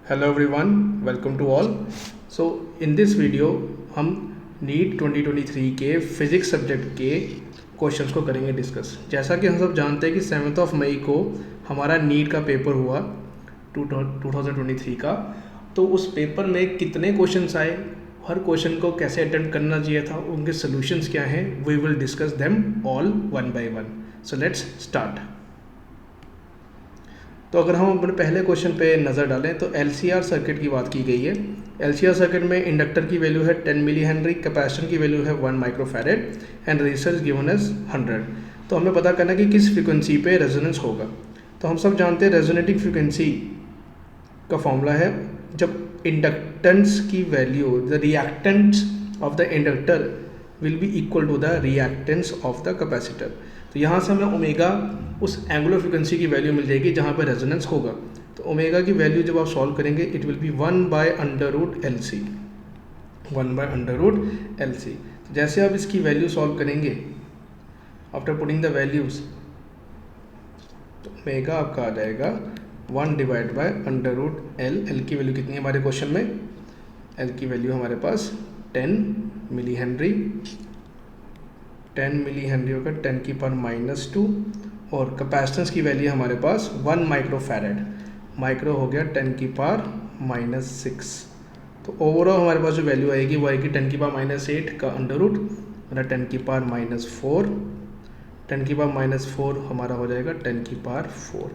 Hello everyone, welcome to all. So in this video हम NEET 2023 के physics subject के questions को करेंगे डिस्कस। जैसा कि हम सब जानते हैं कि 7 मई को हमारा नीट का पेपर हुआ 2023 का। तो उस पेपर में कितने क्वेश्चंस आए, हर क्वेश्चन को कैसे अटेम्प्ट करना चाहिए था, उनके सोल्यूशंस क्या हैं, we will discuss them all one by one. So let's start. तो अगर हम अपने पहले क्वेश्चन पे नज़र डालें तो LCR सर्किट की बात की गई है। LCR सर्किट में इंडक्टर की वैल्यू है 10 मिली हेनरी, कैपेसिटर की वैल्यू है 1 microfarad and resistance given as 100। तो हमें पता करना है कि किस फ्रिक्वेंसी पे रेजोनेंस होगा। तो हम सब जानते हैं रेजोनेटिंग फ्रिक्वेंसी का फॉर्मूला है जब इंडक्टेंस की value, the reactance of the inductor will be equal to the reactance of the capacitor. तो यहाँ से हमें ओमेगा उस एंगुलर फ्रिक्वेंसी की वैल्यू मिल जाएगी जहाँ पर रेजोनेंस होगा। तो ओमेगा की वैल्यू जब आप सॉल्व करेंगे it will B 1/√LC, 1/√LC। तो जैसे आप इसकी वैल्यू सॉल्व करेंगे आफ्टर पुटिंग द वैल्यूज, तो ओमेगा आपका आ जाएगा 1/√L। एल की वैल्यू कितनी है हमारे क्वेश्चन में? एल की वैल्यू हमारे पास 10 मिली हेनरी। 10 मिली हेनरी होगा 10⁻⁻2 और कैपेसिटेंस की वैल्यू हमारे पास 1 माइक्रोफैरेड। माइक्रो हो गया 10⁻⁻6। तो ओवरऑल हमारे पास जो वैल्यू आएगी वो आएगी 10⁻⁻8 का अंडर रूट मतलब 10⁻⁻4। 10⁻⁻4 हमारा हो जाएगा 10⁻4।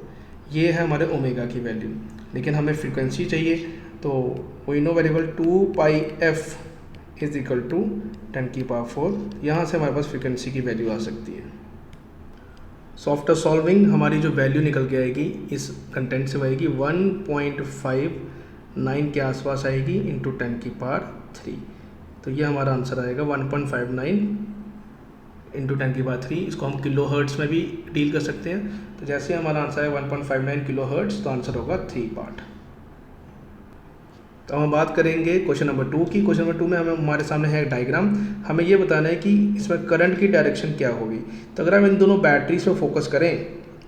ये है हमारे ओमेगा की वैल्यू। लेकिन हमें फ्रीक्वेंसी चाहिए, तो we know variable 2πf is equal to 10⁻4। यहाँ से हमारे पास फ्रीक्वेंसी की वैल्यू आ सकती है। सो आफ्टर सॉल्विंग हमारी जो वैल्यू निकल के आएगी इस कंटेंट से आएगी 1.59 के आसपास आएगी इंटू 10⁻3। तो ये हमारा आंसर आएगा 1.59 इंटू 10⁻3। इसको हम किलो हर्ट्स में भी डील कर सकते हैं। तो जैसे हमारा आंसर है 1.59 किलो हर्ट्स, तो आंसर होगा 3 पार्ट। तो हम बात करेंगे क्वेश्चन नंबर 2 की। क्वेश्चन नंबर 2 में हमारे सामने है डायग्राम। हमें ये बताना है कि इसमें करंट की डायरेक्शन क्या होगी। तो अगर हम इन दोनों बैटरीज पे फोकस करें,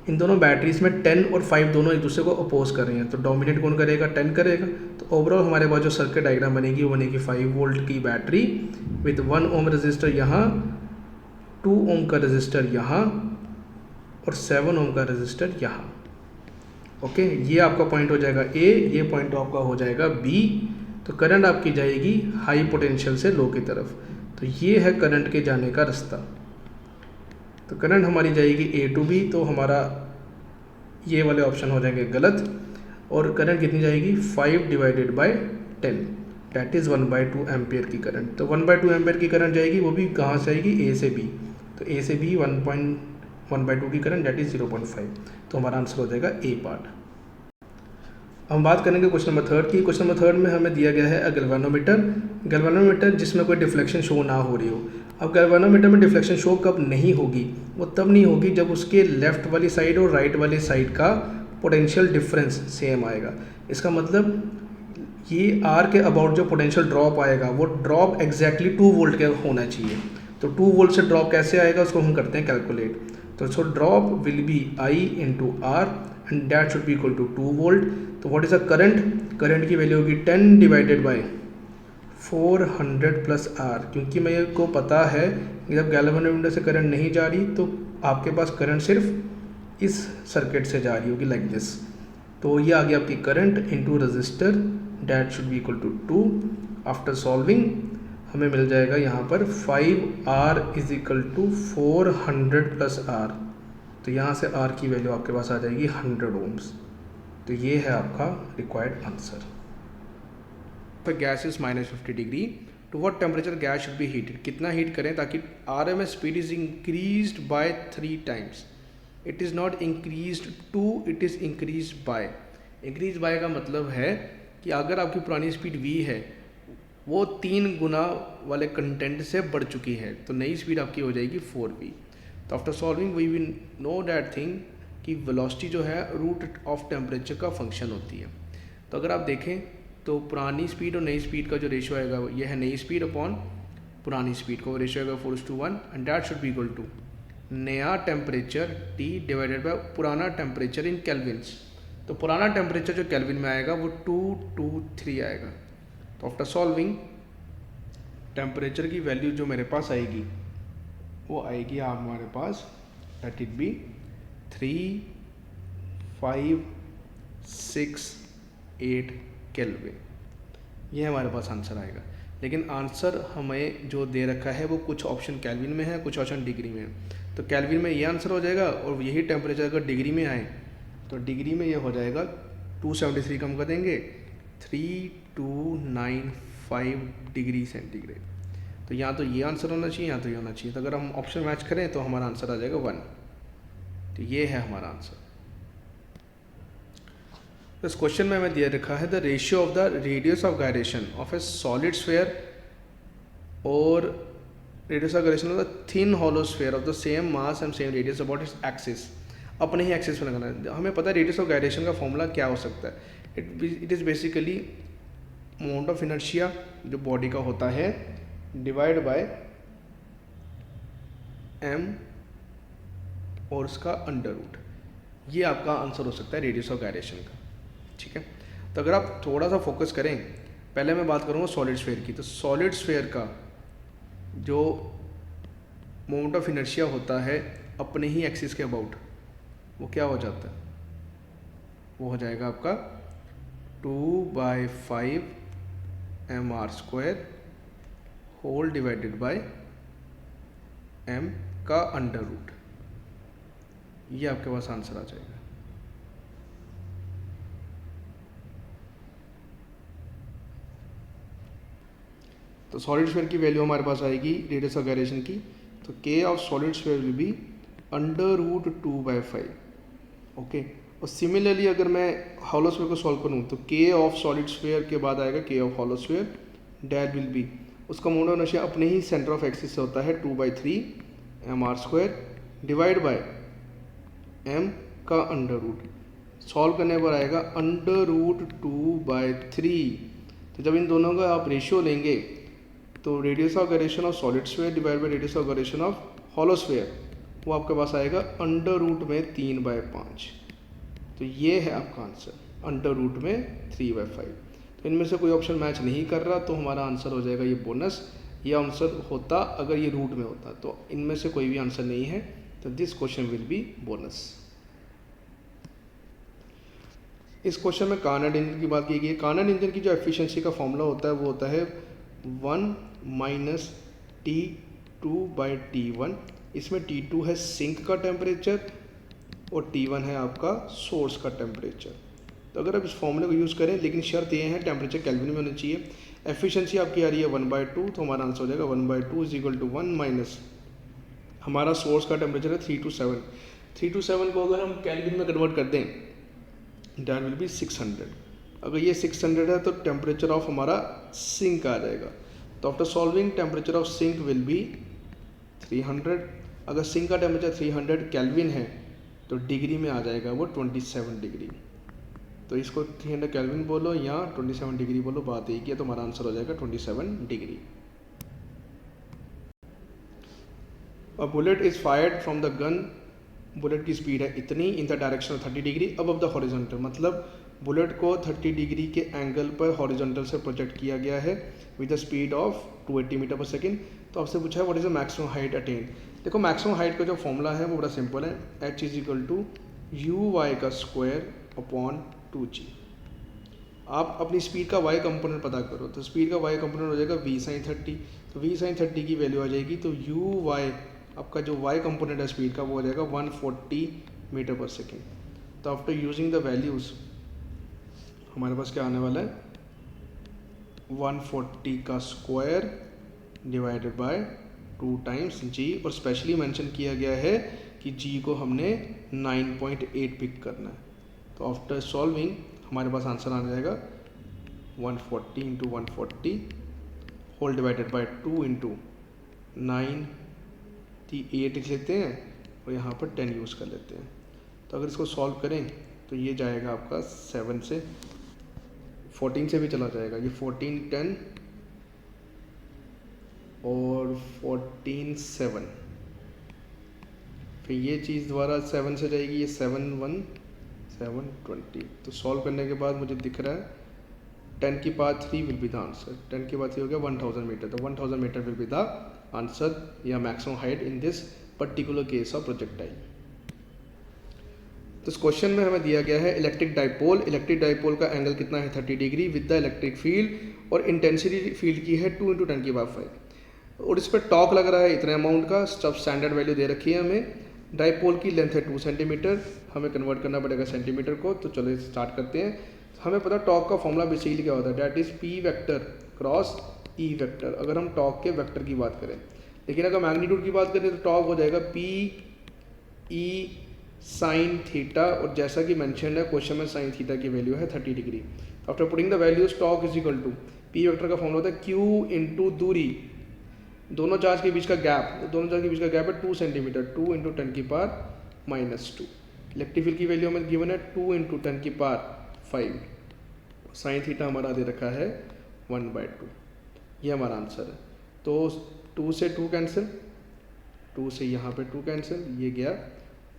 इन दोनों बैटरीज में 10 और 5 दोनों एक दूसरे को अपोज कर रहे हैं, तो डोमिनेट कौन करेगा? 10 करेगा। तो ओवरऑल हमारे पास जो सर्किट डायग्राम बनेगी वो बनेगी 5 वोल्ट की बैटरी विद 1 ओम रजिस्टर यहाँ, 2 ओम का रजिस्टर यहाँ और 7 ओम का रजिस्टर यहाँ। ओके, ये आपका पॉइंट हो जाएगा ए, ये पॉइंट आपका हो जाएगा बी। तो करंट आपकी जाएगी हाई पोटेंशियल से लो की तरफ। तो ये है करंट के जाने का रास्ता। तो करंट हमारी जाएगी ए टू बी, तो हमारा ये वाले ऑप्शन हो जाएंगे गलत। और करंट कितनी जाएगी? 5/10, डैट इज़ 1/2 एम्पियर की करंट। तो 1/2 एम्पियर की करंट जाएगी, वो भी कहाँ से आएगी? ए से बी। तो ए से बी 1/2 की करंट डैट इज़ 0.5। तो हमारा आंसर हो जाएगा ए पार्ट। हम बात करेंगे क्वेश्चन नंबर 3 की। क्वेश्चन नंबर 3 में हमें दिया गया है गैल्वेनोमीटर। गैल्वेनोमीटर जिसमें कोई डिफ्लेक्शन शो ना हो रही हो। अब गैल्वेनोमीटर में डिफ्लेक्शन शो कब नहीं होगी? वो तब नहीं होगी जब उसके लेफ्ट वाली साइड और राइट वाली साइड का पोटेंशियल डिफरेंस सेम आएगा। इसका मतलब ये आर के अबाउट जो पोटेंशियल ड्रॉप आएगा वो ड्रॉप एग्जैक्टली 2 वोल्ट का होना चाहिए। तो 2 वोल्ट से ड्रॉप कैसे आएगा उसको हम करते हैं कैलकुलेट। तो so drop will be I into R and that should be equal to 2 volt. तो what is a current? Current की वैल्यू होगी 10 डिवाइडेड बाय 400 प्लस आर। क्योंकि मेरे को पता है कि जब गैल्वेनोमीटर से करंट नहीं जा रही तो आपके पास करंट सिर्फ इस सर्किट से जा रही होगी लाइक दिस। तो ये आ गया आपकी current into resistor, that should be equal to 2। After solving हमें मिल जाएगा यहाँ पर 5R is equal to 400 plus R. तो यहाँ से R की वैल्यू आपके पास आ जाएगी 100 ओम्स। तो ये है आपका required answer. Gas is -50 degree, to what temperature gas should be heated? कितना हीट करें ताकि RMS speed is increased by 3 times. It is not increased to, it is increased by. Increase by का मतलब है कि अगर आपकी पुरानी स्पीड v है वो 3 गुना वाले कंटेंट से बढ़ चुकी है, तो नई स्पीड आपकी हो जाएगी 4v। तो after solving we will know that thing कि वेलोसिटी जो है रूट ऑफ टेम्परेचर का फंक्शन होती है। तो अगर आप देखें तो पुरानी स्पीड और नई स्पीड का जो रेशियो आएगा ये है नई स्पीड अपॉन पुरानी स्पीड को, रेशियो आएगा 4:1 and that should be equal to नया टेम्परेचर T डिवाइडेड बाय पुराना टेम्परेचर इन केल्विन्स। तो पुराना टेम्परेचर जो केल्विन में आएगा वो 223 आएगा। तो आफ्टर सॉल्विंग टेम्परेचर की वैल्यू जो मेरे पास आएगी वो आएगी आप हमारे पास लेट इट बी 3568 केल्विन। ये हमारे पास आंसर आएगा। लेकिन आंसर हमें जो दे रखा है वो कुछ ऑप्शन केल्विन में है, कुछ ऑप्शन डिग्री में है। तो केल्विन में ये आंसर हो जाएगा और यही टेम्परेचर अगर डिग्री में आए तो डिग्री में ये हो जाएगा 273 कम कर देंगे 3295 डिग्री सेंटीग्रेड। तो या तो ये आंसर होना चाहिए या तो ये होना चाहिए। तो अगर हम ऑप्शन मैच करें तो हमारा आंसर आ जाएगा 1। तो ये है हमारा आंसर। तो इस क्वेश्चन में हमें दिया रखा है the ratio of the radius of gyration of a solid sphere और radius of gyration of the thin hollow sphere of the same mass and same radius about its axis. अपने ही एक्सिस में लगाना है। हमें पता है रेडियस ऑफ गायरेशन का फॉर्मूला क्या हो सकता है। It is basically moment of inertia जो बॉडी का होता है डिवाइड बाय m और उसका अंडर रूट। ये आपका आंसर हो सकता है रेडियस ऑफ गायरेशन का। ठीक है, तो अगर आप थोड़ा सा फोकस करें, पहले मैं बात करूँगा सॉलिड स्फीयर की। तो सॉलिड स्फीयर का जो मोमेंट ऑफ इनर्शिया होता है अपने ही एक्सिस के अबाउट, वो क्या हो जाता है, वो हो जाएगा आपका 2/5 mr² whole divided by m का अंडर रूट। ये आपके पास आंसर आ जाएगा। तो सॉलिड स्फीयर की वैल्यू हमारे पास आएगी रेडियस ऑफ गायरेशन की। तो k of solid sphere will be under root 2/5। Okay, और सिमिलरली अगर मैं हॉलो स्फीयर को सॉल्व करूँ तो k ऑफ सॉलिड स्फीयर के बाद आएगा k of hollow sphere that will be, उसका मोमेंट ऑफ इनर्शिया अपने ही सेंटर ऑफ एक्सिस से होता है 2/3 mr² डिवाइड बाय m का अंडर रूट। सॉल्व करने पर आएगा अंडर रूट 2/3। तो जब इन दोनों का आप रेशियो लेंगे तो radius of gyration of solid sphere divide by radius of gyration of hollow sphere वो आपके पास आएगा अंडर रूट में 3/5। तो ये है आपका आंसर अंडर रूट में 3/5। तो इनमें से कोई ऑप्शन मैच नहीं कर रहा तो हमारा आंसर हो जाएगा ये बोनस। ये आंसर होता अगर ये रूट में होता, तो इनमें से कोई भी आंसर नहीं है। तो this question will be bonus. इस क्वेश्चन में कार्नट इंजन की बात की गई है। कार्नट इंजन की जो एफिशिएंसी का फॉर्मूला होता है वो होता है 1 - T2/T1। इसमें T2 है सिंक का टेम्परेचर और T1 है आपका सोर्स का टेम्परेचर। तो अगर आप इस फॉर्मूले को यूज़ करें, लेकिन शर्त ये है टेम्परेचर केल्विन में होना चाहिए। एफिशिएंसी आपकी आ रही है 1/2, तो हमारा आंसर हो जाएगा 1/2 = 1 माइनस हमारा सोर्स का टेम्परेचर है 327। 327 को अगर हम केल्विन में कन्वर्ट कर दें दैट विल बी 600। अगर ये 600 है तो टेम्परेचर ऑफ हमारा सिंक आ जाएगा। तो after solving temperature of sink will be 300। अगर सिंक का टेम्परेचर 300 केल्विन है तो डिग्री में आ जाएगा वो 27 डिग्री। तो इसको 300 केल्विन बोलो या 27 डिग्री बोलो, बात एक ही है। तो हमारा आंसर हो जाएगा 27 degree. A bullet is fired from the gun. Bullet की स्पीड है इतनी in the direction of 30 degree above the horizontal. मतलब बुलेट को 30 डिग्री के एंगल पर हॉरिजॉन्टल से प्रोजेक्ट किया गया है with the speed of 280 metre per second. तो आपसे पूछा है what is the maximum height attained. देखो मैक्सिमम हाइट का जो फॉर्मूला है वो बड़ा सिंपल है, h = uy² / 2g। आप अपनी स्पीड का y कंपोनेंट पता करो, तो स्पीड का y कंपोनेंट हो जाएगा v sin 30। तो v sin 30 की वैल्यू आ जाएगी, तो uy आपका जो y कंपोनेंट है स्पीड का वो हो जाएगा 140 मीटर पर सेकेंड। तो आफ्टर यूजिंग द वैल्यूज़ हमारे पास क्या आने वाला है 140 का square divided by 2 times g, और स्पेशली मेंशन किया गया है कि g को हमने 9.8 पिक करना है। तो आफ्टर सॉल्विंग हमारे पास आंसर आ जाएगा 140 × 140 होल डिवाइडेड बाय 2 × 9 8 लिख लेते हैं और यहाँ पर 10 यूज़ कर लेते हैं। तो अगर इसको सॉल्व करें तो ये जाएगा आपका 7 से 14 से भी चला जाएगा, ये 14 10 और 14 7, फिर ये चीज़ दोबारा 7 से जाएगी, ये 7 1 720। तो सॉल्व करने के बाद मुझे दिख रहा है 10 की power 3 will be the answer. 10 की पावर 3 हो गया 1000 मीटर। तो 1000 metre will be the answer या maximum height in this particular case of projectile. तो इस क्वेश्चन में हमें दिया गया है इलेक्ट्रिक डाइपोल। इलेक्ट्रिक डाइपोल का एंगल कितना है 30 degree with the electric field और इंटेंसिटी फील्ड की है 2 × 10 की पावर 5 और इस पर टॉर्क लग रहा है इतने अमाउंट का। सब स्टैंडर्ड वैल्यू दे रखी है हमें। डाइपोल की लेंथ है 2 सेंटीमीटर, हमें कन्वर्ट करना पड़ेगा सेंटीमीटर को। तो चलो स्टार्ट करते हैं। हमें पता टॉर्क का फॉर्मूला बेसिकली क्या होता है, that is P vector cross E vector, अगर हम टॉर्क के वेक्टर की बात करें। लेकिन अगर मैग्नीट्यूड की बात करें तो टॉर्क हो जाएगा पी ई साइन थीटा, और जैसा कि मेंशन्ड है क्वेश्चन में साइन थीटा की वैल्यू है 30 degree. After putting the values torque is equal to P vector का फॉर्मूला होता है क्यू इंटू दूरी, दोनों चार्ज के बीच का गैप, दोनों चार्ज के बीच का गैप है 2 सेंटीमीटर, 2 × 10 की पावर -2। इलेक्ट्रिक फील्ड की वैल्यू हमें गिवन है 2 × 10 की पावर 5। साइन थीटा हमारा दे रखा है 1/2। ये हमारा आंसर है। तो 2 से 2 कैंसिल, 2 से यहाँ पे 2 कैंसिल, ये गया,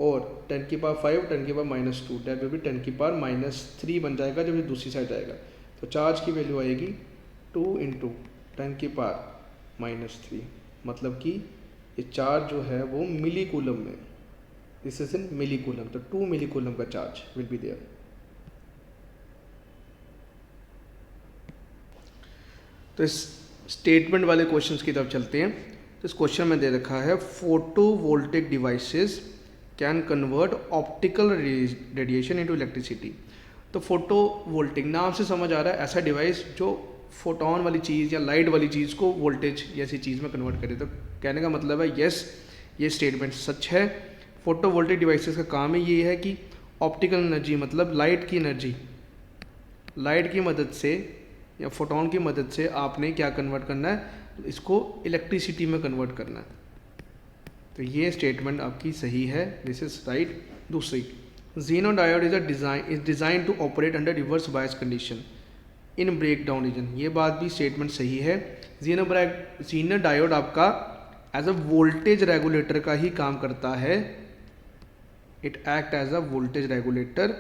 और 10 की पावर 5, 10 की पावर -2, डेट विल बी 10 की पावर -3 बन जाएगा जब ये दूसरी साइड जाएगा। तो चार्ज की वैल्यू आएगी 2 × 10 की पावर -3, मतलब कि ये चार्ज जो है वो मिली कूलम में, this is in milli coulomb. तो 2 मिली कूलम का चार्ज विल बी देयर। तो इस स्टेटमेंट वाले क्वेश्चंस की तरफ चलते हैं। तो इस क्वेश्चन में दे रखा है photo voltaic devices can convert optical radiation into electricity. तो फोटो वोल्टिक नाम से समझ आ रहा है ऐसा डिवाइस जो फोटोन वाली चीज़ या लाइट वाली चीज़ को वोल्टेज जैसी चीज़ में कन्वर्ट करे। तो कहने का मतलब है यस, ये स्टेटमेंट सच है। फोटो वोल्टिक डिवाइसेस का काम ही ये है कि ऑप्टिकल एनर्जी मतलब लाइट की एनर्जी, लाइट की मदद से या फोटोन की मदद से आपने क्या कन्वर्ट करना है, इसको इलेक्ट्रिसिटी में कन्वर्ट करना है। तो ये स्टेटमेंट आपकी सही है, दिस इज राइट। दूसरी, Zener diode is design to operate under reverse bias condition in breakdown region. ये बात भी स्टेटमेंट सही है। ज़ीनो डायोड आपका एज अ वोल्टेज रेगुलेटर का ही काम करता है, it act as a voltage regulator,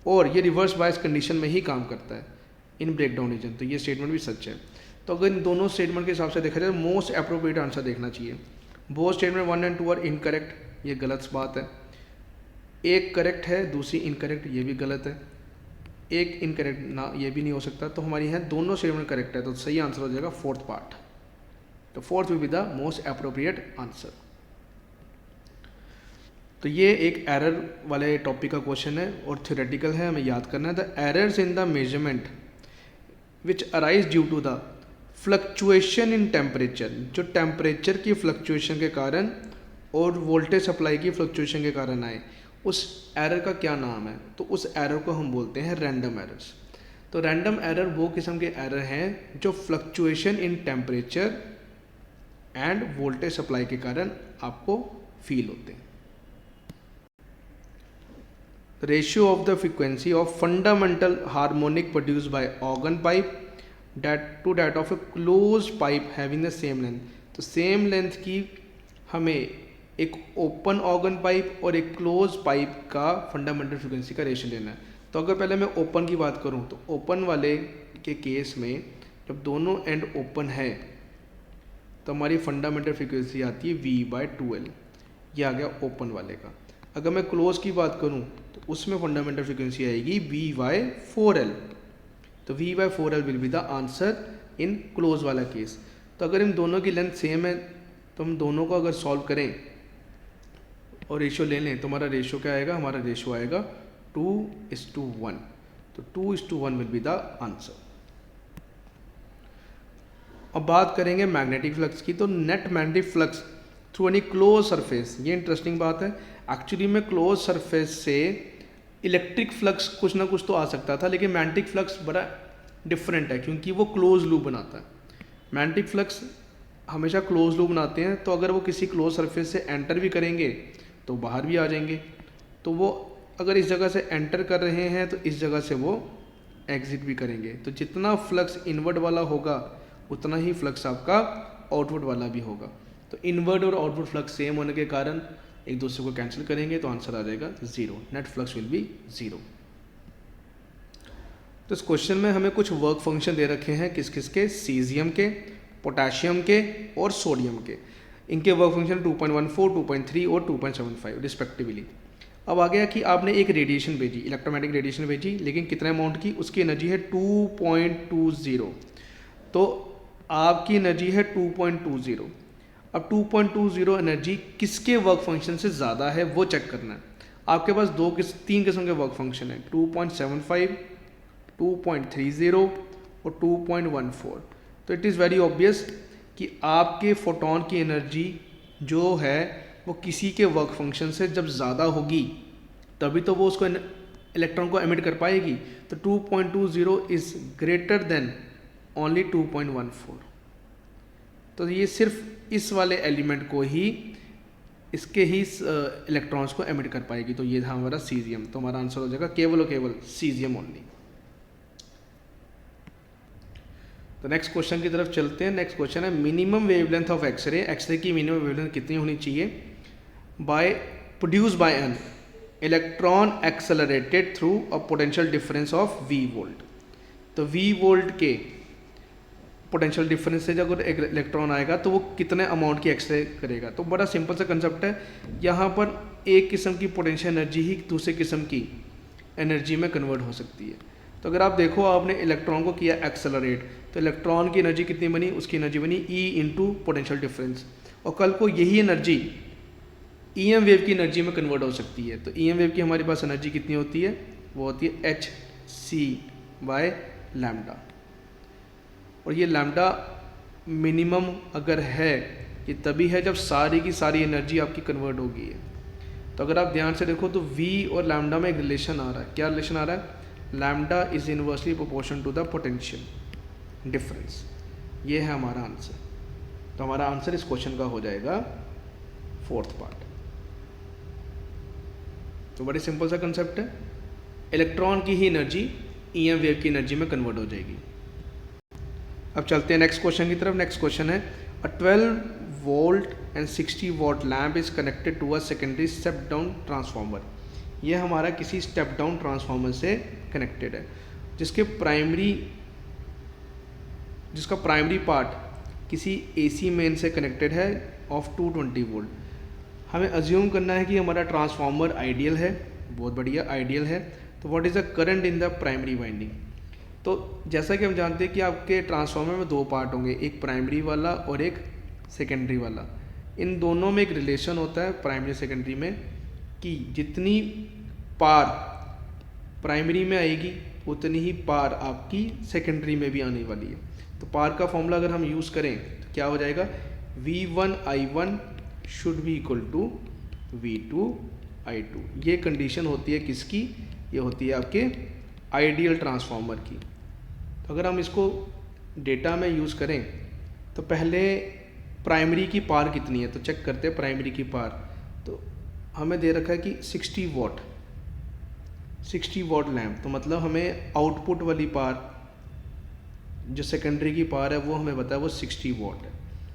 और ये रिवर्स बायस कंडीशन में ही काम करता है इन ब्रेक डाउन रीजन। तो ये स्टेटमेंट भी सच है। तो अगर इन दोनों स्टेटमेंट के हिसाब से देखा जाए मोस्ट अप्रोप्रिएट आंसर देखना चाहिए। बोथ स्टेटमेंट 1 और 2 आर इनकरेक्ट, ये गलत बात है। एक करेक्ट है, दूसरी इनकरेक्ट, ये भी गलत है। एक इनकरेक्ट ना, ये भी नहीं हो सकता। तो हमारी है दोनों स्टेटमेंट करेक्ट है, तो सही आंसर हो जाएगा फोर्थ पार्ट। तो fourth will be the most appropriate answer. तो ये एक एरर वाले टॉपिक का क्वेश्चन है और थ्योरेटिकल है, हमें याद करना है। The errors in the measurement which arise due to the fluctuation in temperature, जो टेम्परेचर की फ्लक्चुएशन के कारण और वोल्टेज सप्लाई की फ्लक्चुएशन के कारण आए, उस एरर का क्या नाम है? तो उस एरर को हम बोलते हैं रैंडम एरर्स। तो रैंडम एरर वो किस्म के एरर हैं जो fluctuation in temperature and voltage supply के कारण आपको फील होते हैं। Ratio of the frequency of fundamental harmonic produced by organ pipe to that of a close pipe having the same length. तो सेम लेंथ की हमें एक ओपन ऑर्गन पाइप और एक क्लोज पाइप का फंडामेंटल फ्रीक्वेंसी का रेशियो लेना है। तो अगर पहले मैं ओपन की बात करूं तो ओपन वाले के केस में जब दोनों एंड ओपन है तो हमारी फंडामेंटल फ्रीक्वेंसी आती है V/2L, ये आ गया ओपन वाले का। अगर मैं क्लोज की बात करूं तो उसमें फंडामेंटल फ्रीक्वेंसी आएगी V/4L। तो V/4L will be the answer in close वाला केस। तो अगर इन दोनों की लेंथ सेम है तो हम दोनों को अगर सॉल्व करें और रेशियो ले लें तो हमारा रेशियो क्या आएगा? हमारा रेशियो आएगा 2:1। तो 2:1 विल बी द आंसर। अब बात करेंगे मैग्नेटिक फ्लक्स की। तो net magnetic flux through any close surface, ये इंटरेस्टिंग बात है। एक्चुअली में क्लोज सरफेस से इलेक्ट्रिक फ्लक्स कुछ ना कुछ तो आ सकता था, लेकिन मैग्नेटिक फ्लक्स बड़ा डिफरेंट है क्योंकि वो क्लोज लूप बनाता है। मैग्नेटिक फ्लक्स हमेशा क्लोज लूप बनाते हैं, तो अगर वो किसी क्लोज सरफेस से एंटर भी करेंगे तो बाहर भी आ जाएंगे। तो वो अगर इस जगह से एंटर कर रहे हैं तो इस जगह से वो एग्जिट भी करेंगे। तो जितना फ्लक्स इनवर्ड वाला होगा उतना ही फ्लक्स आपका आउटवर्ड वाला भी होगा। तो इनवर्ड और आउटवर्ड फ्लक्स सेम होने के कारण एक दूसरे को कैंसिल करेंगे तो आंसर आ जाएगा 0, नेट फ्लक्स विल बी 0। तो इस क्वेश्चन में हमें कुछ वर्क फंक्शन दे रखे हैं, किस किस के, सीजियम के, पोटाशियम के और सोडियम के। इनके वर्क फंक्शन 2.14, 2.3 और 2.75 रिस्पेक्टिवली। अब आ गया कि आपने एक रेडिएशन भेजी, इलेक्ट्रोमैग्नेटिक रेडिएशन भेजी, लेकिन कितने अमाउंट की, उसकी एनर्जी है 2.20, तो आपकी एनर्जी है 2.20। अब 2.20 एनर्जी किसके वर्क फंक्शन से ज़्यादा है वो चेक करना है। आपके पास तीन किस्म के वर्क फंक्शन है, 2.75, 2.30 और 2.14। तो इट इज़ वेरी ऑब्वियस कि आपके फोटोन की एनर्जी जो है वो किसी के वर्क फंक्शन से जब ज़्यादा होगी तभी तो वो उसको इलेक्ट्रॉन को एमिट कर पाएगी। तो 2.20 इज़ ग्रेटर देन ओनली 2.14। तो ये सिर्फ इस वाले एलिमेंट को ही, इसके ही इलेक्ट्रॉन्स को एमिट कर पाएगी। तो ये था हमारा सीजियम। तो हमारा आंसर हो जाएगा केवल और केवल सीजियम ओनली। तो नेक्स्ट क्वेश्चन की तरफ चलते हैं। नेक्स्ट क्वेश्चन है minimum wavelength of x-ray. X-ray की मिनिमम वेवलेंथ कितनी होनी चाहिए? Produce by an electron accelerated through a potential difference of v volt. तो v वोल्ट के पोटेंशियल डिफरेंस से जब एक इलेक्ट्रॉन आएगा तो वो कितने अमाउंट की एक्सरे करेगा। तो बड़ा सिंपल सा कंसेप्ट है, यहाँ पर एक किस्म की पोटेंशियल एनर्जी ही दूसरे किस्म की एनर्जी में कन्वर्ट हो सकती है। तो अगर आप देखो, आपने इलेक्ट्रॉन को किया एक्सेलरेट, तो इलेक्ट्रॉन की एनर्जी कितनी बनी? उसकी एनर्जी बनी E इंटू पोटेंशियल डिफरेंस। और कल को यही एनर्जी EM वेव की एनर्जी में कन्वर्ट हो सकती है। तो EM वेव की हमारे पास एनर्जी कितनी होती है? वो होती है hc/λ। और ये लैम्डा मिनिमम अगर है, ये तभी है जब सारी की सारी एनर्जी आपकी कन्वर्ट हो गई है। तो अगर आप ध्यान से देखो तो V और लैम्डा में एक रिलेशन आ रहा है। क्या रिलेशन आ रहा है? Lambda is inversely proportion to the potential difference. ये है हमारा आंसर। तो हमारा आंसर इस क्वेश्चन का हो जाएगा फोर्थ पार्ट। तो बड़ी सिंपल सा कंसेप्ट है, इलेक्ट्रॉन की ही एनर्जी EM वेव की एनर्जी में कन्वर्ट हो जाएगी। अब चलते हैं नेक्स्ट क्वेश्चन की तरफ। नेक्स्ट क्वेश्चन है a 12 volt and 60 watt lamp is connected to a secondary step down transformer. ये हमारा किसी स्टेप डाउन ट्रांसफार्मर से कनेक्टेड है, जिसका प्राइमरी पार्ट किसी AC मेन से कनेक्टेड है ऑफ 220 वोल्ट। हमें अज्यूम करना है कि हमारा ट्रांसफार्मर आइडियल है, बहुत बढ़िया आइडियल है। तो what is the current in the primary winding? तो जैसा कि हम जानते हैं कि आपके ट्रांसफार्मर में दो पार्ट होंगे, एक प्राइमरी वाला और एक सेकेंडरी वाला। इन दोनों में एक रिलेशन होता है प्राइमरी सेकेंडरी में कि जितनी पार प्राइमरी में आएगी उतनी ही पार आपकी सेकेंडरी में भी आने वाली है। तो पार का फॉर्मूला अगर हम यूज़ करें तो क्या हो जाएगा? V1I1 should be equal to V2I2। ये कंडीशन होती है किसकी? ये होती है आपके आइडियल ट्रांसफार्मर की। तो अगर हम इसको डेटा में यूज़ करें तो पहले प्राइमरी की पार कितनी है तो चेक करते हैं। प्राइमरी की पार तो हमें दे रखा है कि 60 वॉट लैम्प। तो मतलब हमें आउटपुट वाली पार जो सेकेंडरी की पार है वो हमें पता है वो 60 वॉट है।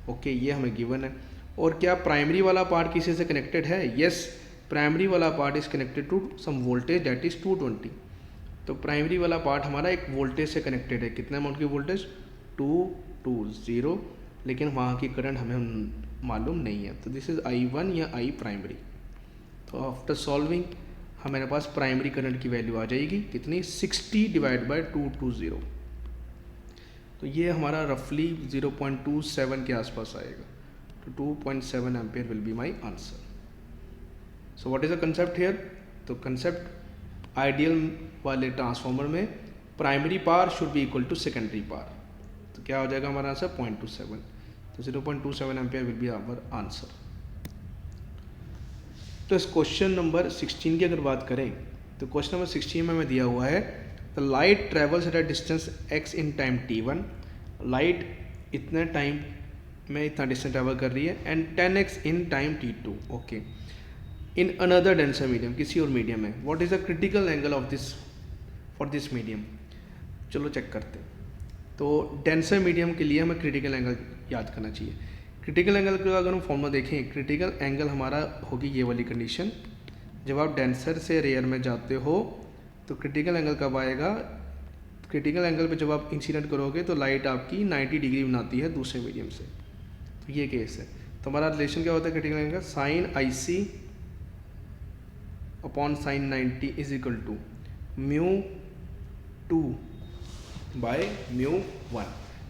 ओके, ये हमें गिवन है। और क्या प्राइमरी वाला पार्ट किसी से कनेक्टेड है? यस, प्राइमरी वाला part is connected to some voltage that is 220। तो प्राइमरी वाला पार्ट हमारा एक वोल्टेज से कनेक्टेड है। कितना अमाउंट की वोल्टेज? 220, लेकिन वहाँ की करंट हमें मालूम नहीं है। तो दिस इज I1 या I प्राइमरी। तो आफ्टर सॉल्विंग हमारे पास प्राइमरी करंट की वैल्यू आ जाएगी कितनी? 60 डिवाइड बाई 220। तो ये हमारा रफली 0.27 के आसपास आएगा। तो 2.7 ampere will be my answer. So what is the concept here? तो कंसेप्ट आइडियल वाले ट्रांसफार्मर में primary power should be equal to secondary power. तो क्या हो जाएगा हमारा आंसर? 0.27। तो 0.27 ampere will be our answer. तो इस क्वेश्चन नंबर 16 की अगर बात करें तो क्वेश्चन नंबर 16 में हमें दिया हुआ है the light travels at a distance x in time t1। Light इतने टाइम में इतना डिस्टेंस ट्रेवल कर रही है and 10x in time t2। Okay, in another denser medium, किसी और मीडियम में। What is the critical angle of this for this medium? चलो चेक करते हैं। तो डेंसर मीडियम के लिए हमें क्रिटिकल एंगल याद करना चाहिए। क्रिटिकल एंगल का अगर हम फॉर्मूला देखें, क्रिटिकल एंगल हमारा होगी ये वाली कंडीशन, जब आप डेंसर से रेयर में जाते हो तो क्रिटिकल एंगल कब आएगा, क्रिटिकल एंगल पे जब आप इंसिडेंट करोगे तो लाइट आपकी 90 डिग्री बनाती है दूसरे मीडियम से। तो ये केस है। तो हमारा रिलेशन क्या होता है critical angle, sine IC upon sine 90 is equal to μ2 by μ1।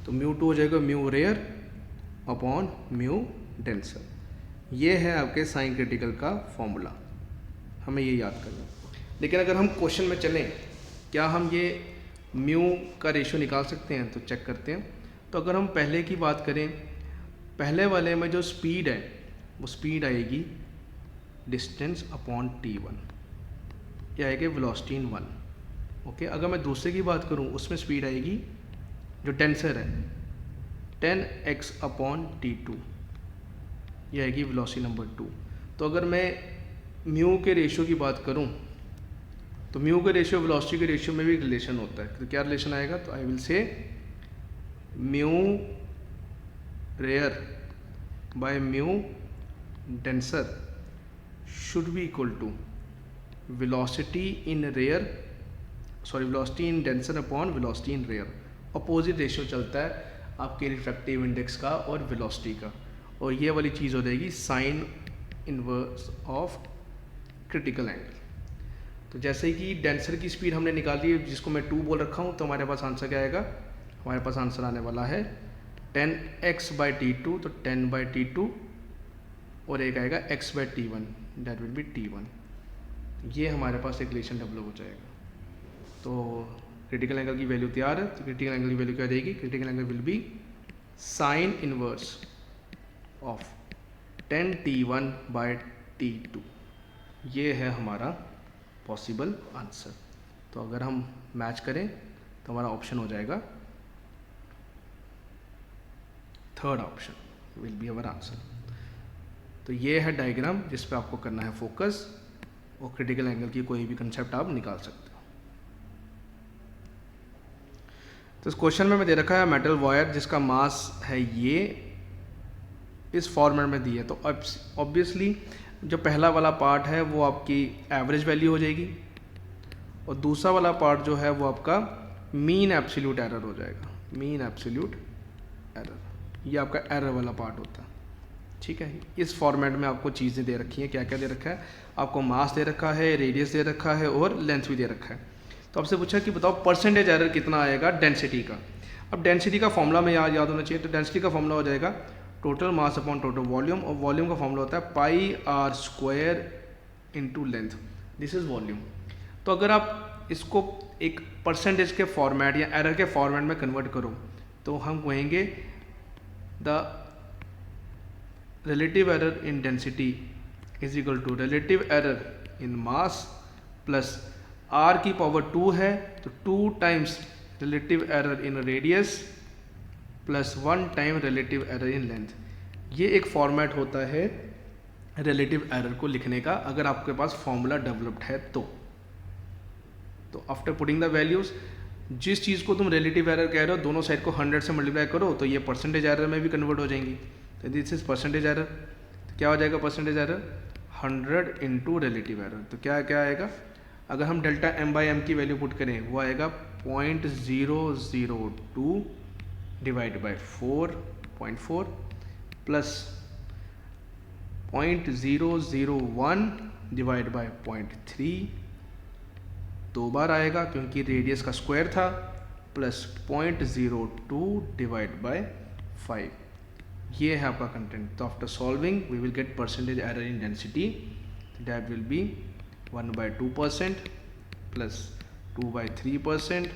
तो μ2 हो जाएगा mu rarer upon mu denser. ये है आपके साइन क्रिटिकल का फॉर्मूला, हमें ये याद करना। लेकिन अगर हम क्वेश्चन में चलें, क्या हम ये म्यू का रेशियो निकाल सकते हैं, तो चेक करते हैं। तो अगर हम पहले की बात करें, पहले वाले में जो स्पीड है वो स्पीड आएगी डिस्टेंस अपॉन t1, ये आएगी वेलोसिटी इन 1। ओके, अगर मैं दूसरे की बात करूं, उसमें स्पीड आएगी जो डेंसर है 10x अपॉन t2, ये आएगी वेलोसिटी नंबर 2। तो अगर मैं म्यू के रेशियो की बात करूं, तो म्यू के रेशियो वेलोसिटी के रेशियो में भी रिलेशन होता है। तो क्या रिलेशन आएगा, तो I will say mu rare by mu denser should be equal to velocity in rare, sorry velocity in denser upon velocity in rare. Opposite ratio चलता है आपके रिफ्रैक्टिव इंडेक्स का और वेलोसिटी का, और ये वाली चीज़ हो जाएगी sine inverse of critical angle. तो जैसे कि डेंसर की स्पीड हमने निकाली है, जिसको मैं 2 बोल रखा हूँ, तो हमारे पास आंसर क्या आएगा, हमारे पास आंसर आने वाला है 10x बाई t2, तो 10 बाई t2, और एक आएगा x by t1, that will B t1। ये हमारे पास एक रिलेशन डेवलप हो जाएगा। तो क्रिटिकल एंगल की वैल्यू तैयार है। तो क्रिटिकल एंगल की वैल्यू क्या रहेगी, critical angle will be sine inverse of 10t1 by t2। ये है हमारा पॉसिबल आंसर। तो अगर हम मैच करें तो हमारा ऑप्शन हो जाएगा third option will be our answer. तो ये है डायग्राम जिस पे आपको करना है फोकस, और क्रिटिकल एंगल की कोई भी कंसेप्ट आप निकाल सकते हो। तो इस क्वेश्चन में मैं दे रखा है मेटल वायर जिसका मास है ये, इस फॉर्मेट में दी है। तो ऑब्वियसली जो पहला वाला पार्ट है वो आपकी एवरेज वैल्यू हो जाएगी, और दूसरा वाला पार्ट जो है वो आपका मीन एब्सोल्यूट एरर हो जाएगा। मीन एब्सोल्यूट एरर, ये आपका एरर वाला पार्ट होता है। ठीक है, इस फॉर्मेट में आपको चीज़ें दे रखी हैं। क्या क्या दे रखा है, आपको मास दे रखा है, रेडियस दे रखा है, और लेंथ भी दे रखा है। तो आपसे पूछा कि बताओ परसेंटेज एरर कितना आएगा डेंसिटी का। अब डेंसिटी का फॉर्मूला में याद होना चाहिए। तो डेंसिटी का फॉर्मूला हो जाएगा total mass upon total volume, और वॉल्यूम का फॉर्मूला होता है πr² into length, this is volume. तो अगर आप इसको एक परसेंटेज के फॉर्मेट या एरर के फॉर्मेट में कन्वर्ट करो, तो हम कहेंगे the relative error in density is equal to relative error in mass plus r की पावर 2 है तो 2 times relative error in radius plus 1 time relative error in length. ये एक फॉर्मेट होता है रिलेटिव एरर को लिखने का, अगर आपके पास फॉर्मूला डेवलप्ड है तो आफ्टर पुटिंग द वैल्यूज, जिस चीज़ को तुम रिलेटिव एरर कह रहे हो दोनों साइड को 100 से मल्टीप्लाई करो तो ये परसेंटेज एरर में भी कन्वर्ट हो जाएंगी। तो दिस इज परसेंटेज एरर। तो क्या हो जाएगा percentage error, 100 into relative error. तो क्या क्या आएगा, अगर हम डेल्टा m/m की वैल्यू पुट करें वो आएगा 0.002 divide by 4.4 plus 0.001 divide by 0.3, 2 बार आएगा क्योंकि रेडियस का स्क्वायर था, प्लस 0.02 डिवाइड बाई 5। ये है आपका कंटेंट। तो after solving we will get percentage error in density, that will be 1/2% plus 2/3%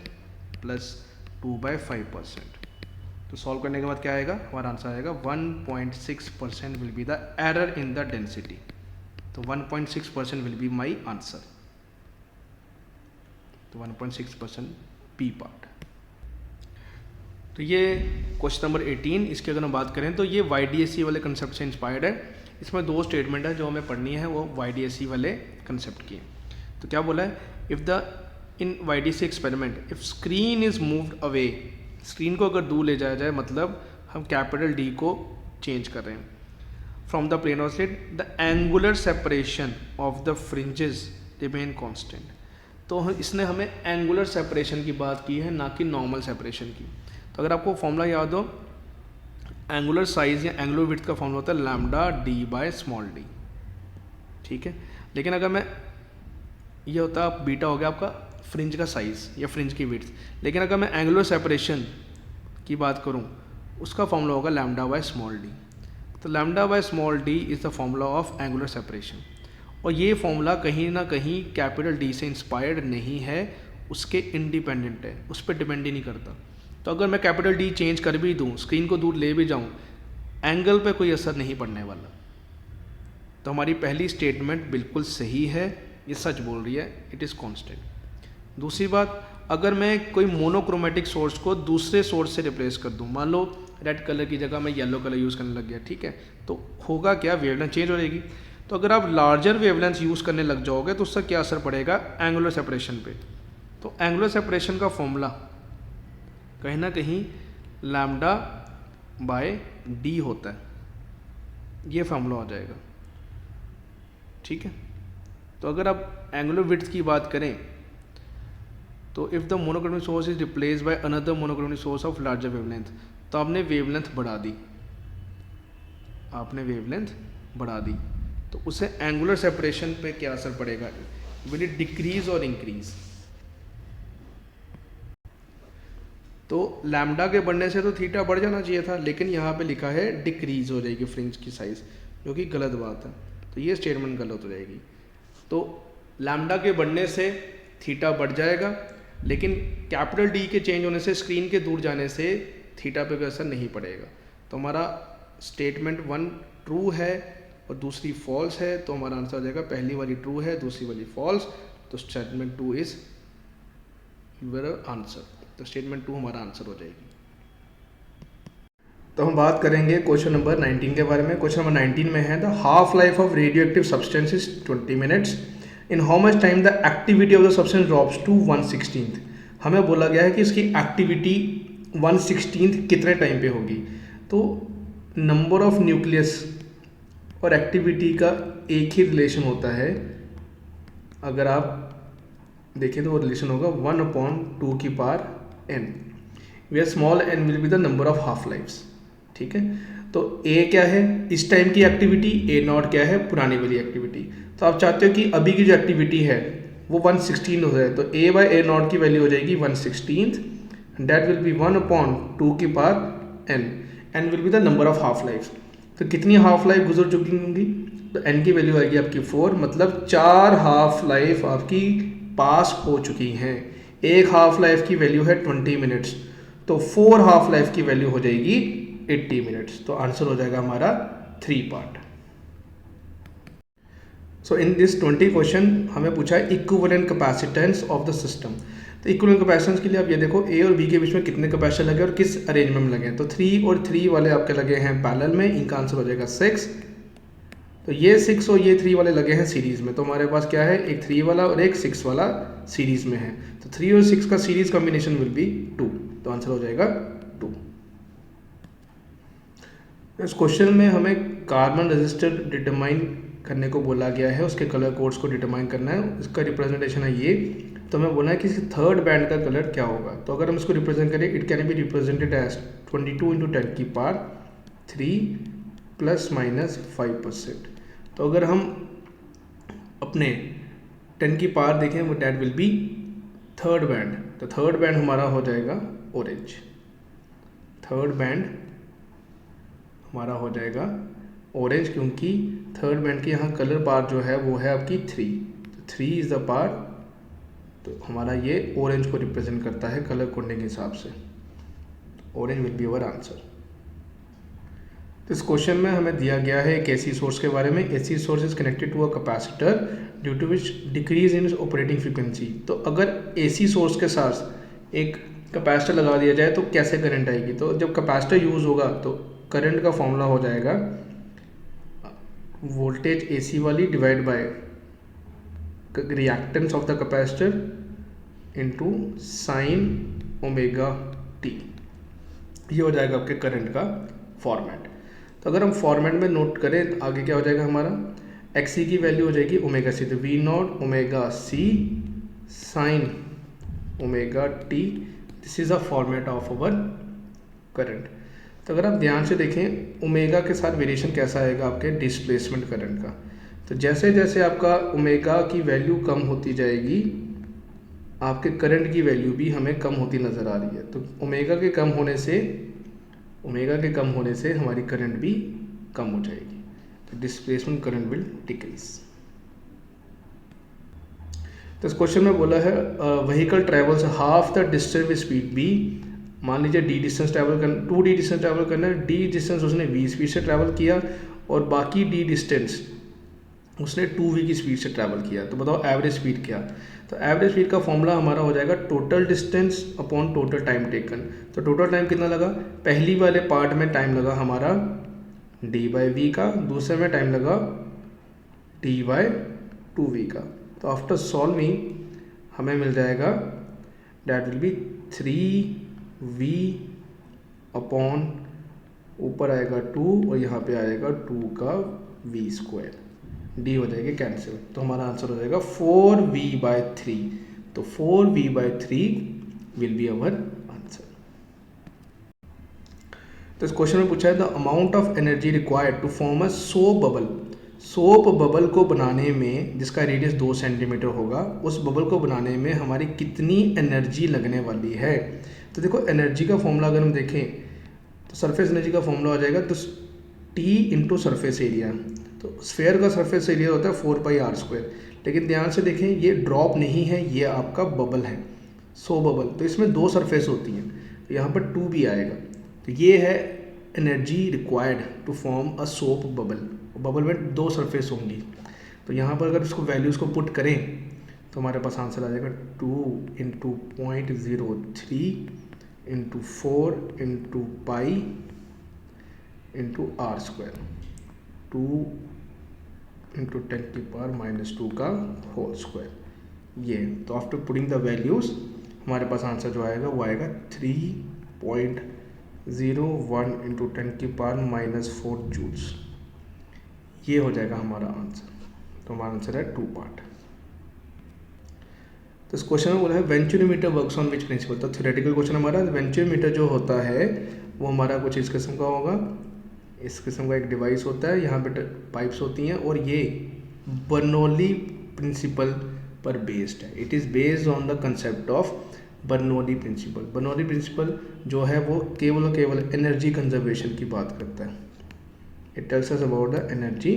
plus 2/5%। तो सॉल्व करने के बाद क्या आएगा, हमारा आंसर आएगा 1.6% will be the error in the density. तो 1.6% विल बी माई आंसर। तो 1.6% बी पार्ट। तो ये क्वेश्चन नंबर 18, इसकी अगर हम बात करें तो ये YDSE वाले कंसेप्ट से इंस्पायर्ड है। इसमें 2 स्टेटमेंट है जो हमें पढ़नी है, वो YDSE वाले कंसेप्ट की। तो क्या बोला है, if the in YDSE experiment if screen is moved away, screen को अगर दूर ले जाया जाए, मतलब हम कैपिटल D को चेंज कर रहे हैं from the plane of slit, the angular separation of the fringes remain constant. तो इसने हमें एंगुलर सेपरेशन की बात की है, ना कि नॉर्मल सेपरेशन की। तो अगर आपको फॉर्मूला याद हो, एंगुलर साइज या एंगुलर विड्थ का फॉर्मूला होता है lambda D by small D, ठीक है। लेकिन अगर मैं, ये होता है बीटा हो गया आपका फ्रिंज का साइज या फ्रिंज की विड्थ, लेकिन अगर मैं एंगुलर सेपरेशन की बात करूं, उसका फॉर्मूला होगा लैम्डा बाय स्मॉल डी। तो lambda by small D is the formula of angular separation, और ये फॉर्मूला कहीं ना कहीं कैपिटल डी से इंस्पायर्ड नहीं है, उसके इंडिपेंडेंट है, उस पर डिपेंड ही नहीं करता। तो अगर मैं कैपिटल डी चेंज कर भी दूँ, स्क्रीन को दूर ले भी जाऊँ, एंगल पे कोई असर नहीं पड़ने वाला। तो हमारी पहली स्टेटमेंट बिल्कुल सही है, ये सच बोल रही है, इट इज़ कांस्टेंट। दूसरी बात, अगर मैं कोई मोनोक्रोमेटिक सोर्स को दूसरे सोर्स से रिप्लेस कर दूँ, मान लो रेड कलर की जगह मैं येलो कलर यूज़ करने लग गया, ठीक है, तो होगा क्या, वेवलेंथ चेंज हो जाएगी। तो अगर आप लार्जर वेवलेंथ यूज़ करने लग जाओगे तो उसका क्या असर पड़ेगा एंगुलर सेपरेशन पे। तो एंगुलर सेपरेशन का फॉर्मूला कहीं ना कहीं लैम्डा बाय डी होता है, ये फॉर्मूला हो जाएगा, ठीक है। तो अगर आप एंगुलर विड्थ की बात करें, तो if the monochromatic source is replace by another monochromatic source of larger wavelength, तो आपने वेवलेंथ बढ़ा दी, आपने वेवलेंथ बढ़ा दी, तो उससे एंगुलर सेपरेशन पे क्या असर पड़ेगा, विल इट डिक्रीज और इंक्रीज। तो लैम्डा के बढ़ने से तो थीटा बढ़ जाना चाहिए था, लेकिन यहाँ पे लिखा है डिक्रीज हो जाएगी फ्रिंज की साइज, जो कि गलत बात है। तो ये स्टेटमेंट गलत हो जाएगी। तो लैम्डा के बढ़ने से थीटा बढ़ जाएगा, लेकिन कैपिटल डी के चेंज होने से, स्क्रीन के दूर जाने से थीटा पे कोई असर नहीं पड़ेगा। तो हमारा स्टेटमेंट 1 ट्रू है और दूसरी फॉल्स है, तो हमारा आंसर हो जाएगा पहली वाली ट्रू है, दूसरी वाली फॉल्स। तो स्टेटमेंट 2 इज योर आंसर। तो स्टेटमेंट 2 हमारा आंसर हो जाएगी। तो हम बात करेंगे क्वेश्चन नंबर 19 के बारे में। क्वेश्चन नंबर 19 में है the half life of radioactive substance is 20 minutes, in how much time the activity of the substance drops to 1/16। हमें बोला गया है कि इसकी एक्टिविटी 1/16 कितने टाइम पे होगी। तो नंबर ऑफ न्यूक्लियस और एक्टिविटी का एक ही रिलेशन होता है, अगर आप देखें तो वो रिलेशन होगा 1/2 की power n, where small n will be the number of half lifes, ठीक है। तो a क्या है इस टाइम की एक्टिविटी, a0 क्या है पुरानी वाली एक्टिविटी। तो आप चाहते हो कि अभी की जो एक्टिविटी है वो 1/16 हो जाए, तो a/a0 की वैल्यू हो जाएगी 1/16, दैट विल बी 1/2 की power n, n will be the number of half life. तो कितनी हाफ लाइफ गुजर चुकी होंगी, तो n की वैल्यू आएगी आपकी 4, मतलब 4 हाफ लाइफ आपकी पास हो चुकी हैं। एक हाफ लाइफ की वैल्यू है 20 मिनट्स, तो 4 हाफ लाइफ की वैल्यू हो जाएगी 80 मिनट्स। तो आंसर हो जाएगा हमारा 3 part. So in this 20 question हमें पूछा है equivalent capacitance of the system. तो इक्विवेलेंट कैपेसिटेंस के लिए आप ये देखो ए और बी के बीच में कितने कैपेसिटर लगे और किस अरेंजमेंट में लगे हैं। तो 3 और 3 वाले आपके लगे हैं पैरेलल में, इनका आंसर हो जाएगा 6। तो ये 6 और ये 3 वाले लगे हैं सीरीज़ में, तो हमारे पास क्या है, एक 3 वाला और एक 6 वाला सीरीज़ में है। तो 3 और 6 का सीरीज़ कॉम्बिनेशन विल बी 2, तो आंसर हो जाएगा 2। इस क्वेश्चन में हमें कार्बन रजिस्टर डिटरमाइन करने को बोला गया है, उसके कलर कोड्स को डिटरमाइन करना है, इसका रिप्रेजेंटेशन है ये। तो हमें बोला है कि थर्ड बैंड का कलर क्या होगा। तो अगर हम इसको रिप्रेजेंट करें, it can be represented as 22 × 10 की पावर 3 ±5%। तो अगर हम अपने 10 की पावर देखें, वो that will be third band. तो थर्ड बैंड हमारा हो जाएगा ऑरेंज, थर्ड बैंड हमारा हो जाएगा ऑरेंज, क्योंकि थर्ड बैंड की यहाँ कलर पावर जो है वो है आपकी 3, तो 3 इज़ द पावर, तो हमारा ये ऑरेंज को रिप्रेजेंट करता है कलर कोडिंग के हिसाब से। Orange will be our answer. तो इस क्वेश्चन में हमें दिया गया है एक एसी सोर्स के बारे में। AC source is connected to a capacitor due to which decrease in operating frequency. तो अगर एसी सोर्स के साथ एक कैपेसिटर लगा दिया जाए तो कैसे करंट आएगी। तो जब कैपेसिटर यूज़ होगा तो करंट का फॉर्मूला हो जाएगा वोल्टेज एसी वाली divide by reactance of the capacitor into sine omega T. ये हो जाएगा आपके करंट का फॉर्मेट। तो अगर हम फॉर्मेट में नोट करें तो आगे क्या हो जाएगा हमारा, एक्स सी की वैल्यू हो जाएगी ओमेगा सी, तो V naught omega C sine omega T, this is a format of our current. तो अगर आप ध्यान से देखें ओमेगा के साथ वेरिएशन कैसा आएगा आपके डिस्प्लेसमेंट करंट का, तो जैसे जैसे आपका ओमेगा की वैल्यू कम होती जाएगी आपके करंट की वैल्यू भी हमें कम होती नज़र आ रही है। तो ओमेगा के कम होने से हमारी करंट भी कम हो जाएगी, तो डिस्प्लेसमेंट करंट विल डिक्रीज। तो इस क्वेश्चन में बोला है vehicle travels half the distance with speed B, मान लीजिए डी डिस्टेंस ट्रैवल करना, 2d डिस्टेंस ट्रैवल करना है, डी डिस्टेंस उसने v स्पीड से ट्रैवल किया और बाकी d डिस्टेंस उसने 2v की स्पीड से ट्रैवल किया। तो बताओ एवरेज स्पीड क्या, तो एवरेज स्पीड का फॉर्मूला हमारा हो जाएगा total distance upon total time taken. तो टोटल टाइम कितना लगा, पहली वाले पार्ट में टाइम लगा हमारा d/v का, दूसरे में टाइम लगा d/2v का। तो आफ्टर सॉल्विंग हमें मिल जाएगा that will be 3v upon ऊपर आएगा 2 और यहाँ पे आएगा 2 का v², डी हो जाएगी कैंसिल, तो हमारा आंसर हो जाएगा 4v/3। तो 4v/3 will be our answer. तो इस क्वेश्चन में पूछा है the amount of energy required to form a soap bubble, soap bubble को बनाने में जिसका रेडियस 2 सेंटीमीटर होगा, उस बबल को बनाने में हमारी कितनी एनर्जी लगने वाली है। तो देखो एनर्जी का फॉर्मूला अगर हम देखें तो सरफेस एनर्जी का फॉर्मूला हो जाएगा तो टी इंटू सरफेस एरिया, तो स्फेयर का सरफेस एरिया होता है 4πr², लेकिन ध्यान से देखें ये ड्रॉप नहीं है, ये आपका बबल है, सो बबल, तो इसमें 2 सरफेस होती हैं, तो यहाँ पर 2 भी आएगा। तो ये है energy required to form a soap bubble, bubble में 2 सरफेस होंगी। तो यहाँ पर अगर इसको वैल्यूज़ को पुट करें तो हमारे पास आंसर आ जाएगा 2 × 0.03 × 4 × पाई × r², 2 × 10⁻² का होल स्क्वायर, ये। तो आफ्टर पुटिंग द वैल्यूज़ हमारे पास आंसर जो आएगा वो आएगा 3.01 × 10⁻⁻4 जूल्स, ये हो जाएगा हमारा आंसर। तो हमारा आंसर है 2 पार्ट। तो इस क्वेश्चन में बोला है venturimeter works on which principle, तो थ्योरेटिकल क्वेश्चन हमारा वेंचुरीमीटर जो होता है वो हमारा कुछ इस किस्म का होगा, इस किस्म का एक डिवाइस होता है, यहाँ पे पाइप्स होती हैं और ये बर्नौली प्रिंसिपल पर बेस्ड है। It is based on the concept of Bernoulli principle. Bernoulli principle जो है वो केवल और केवल एनर्जी कंजर्वेशन की बात करता है। It tells us about the energy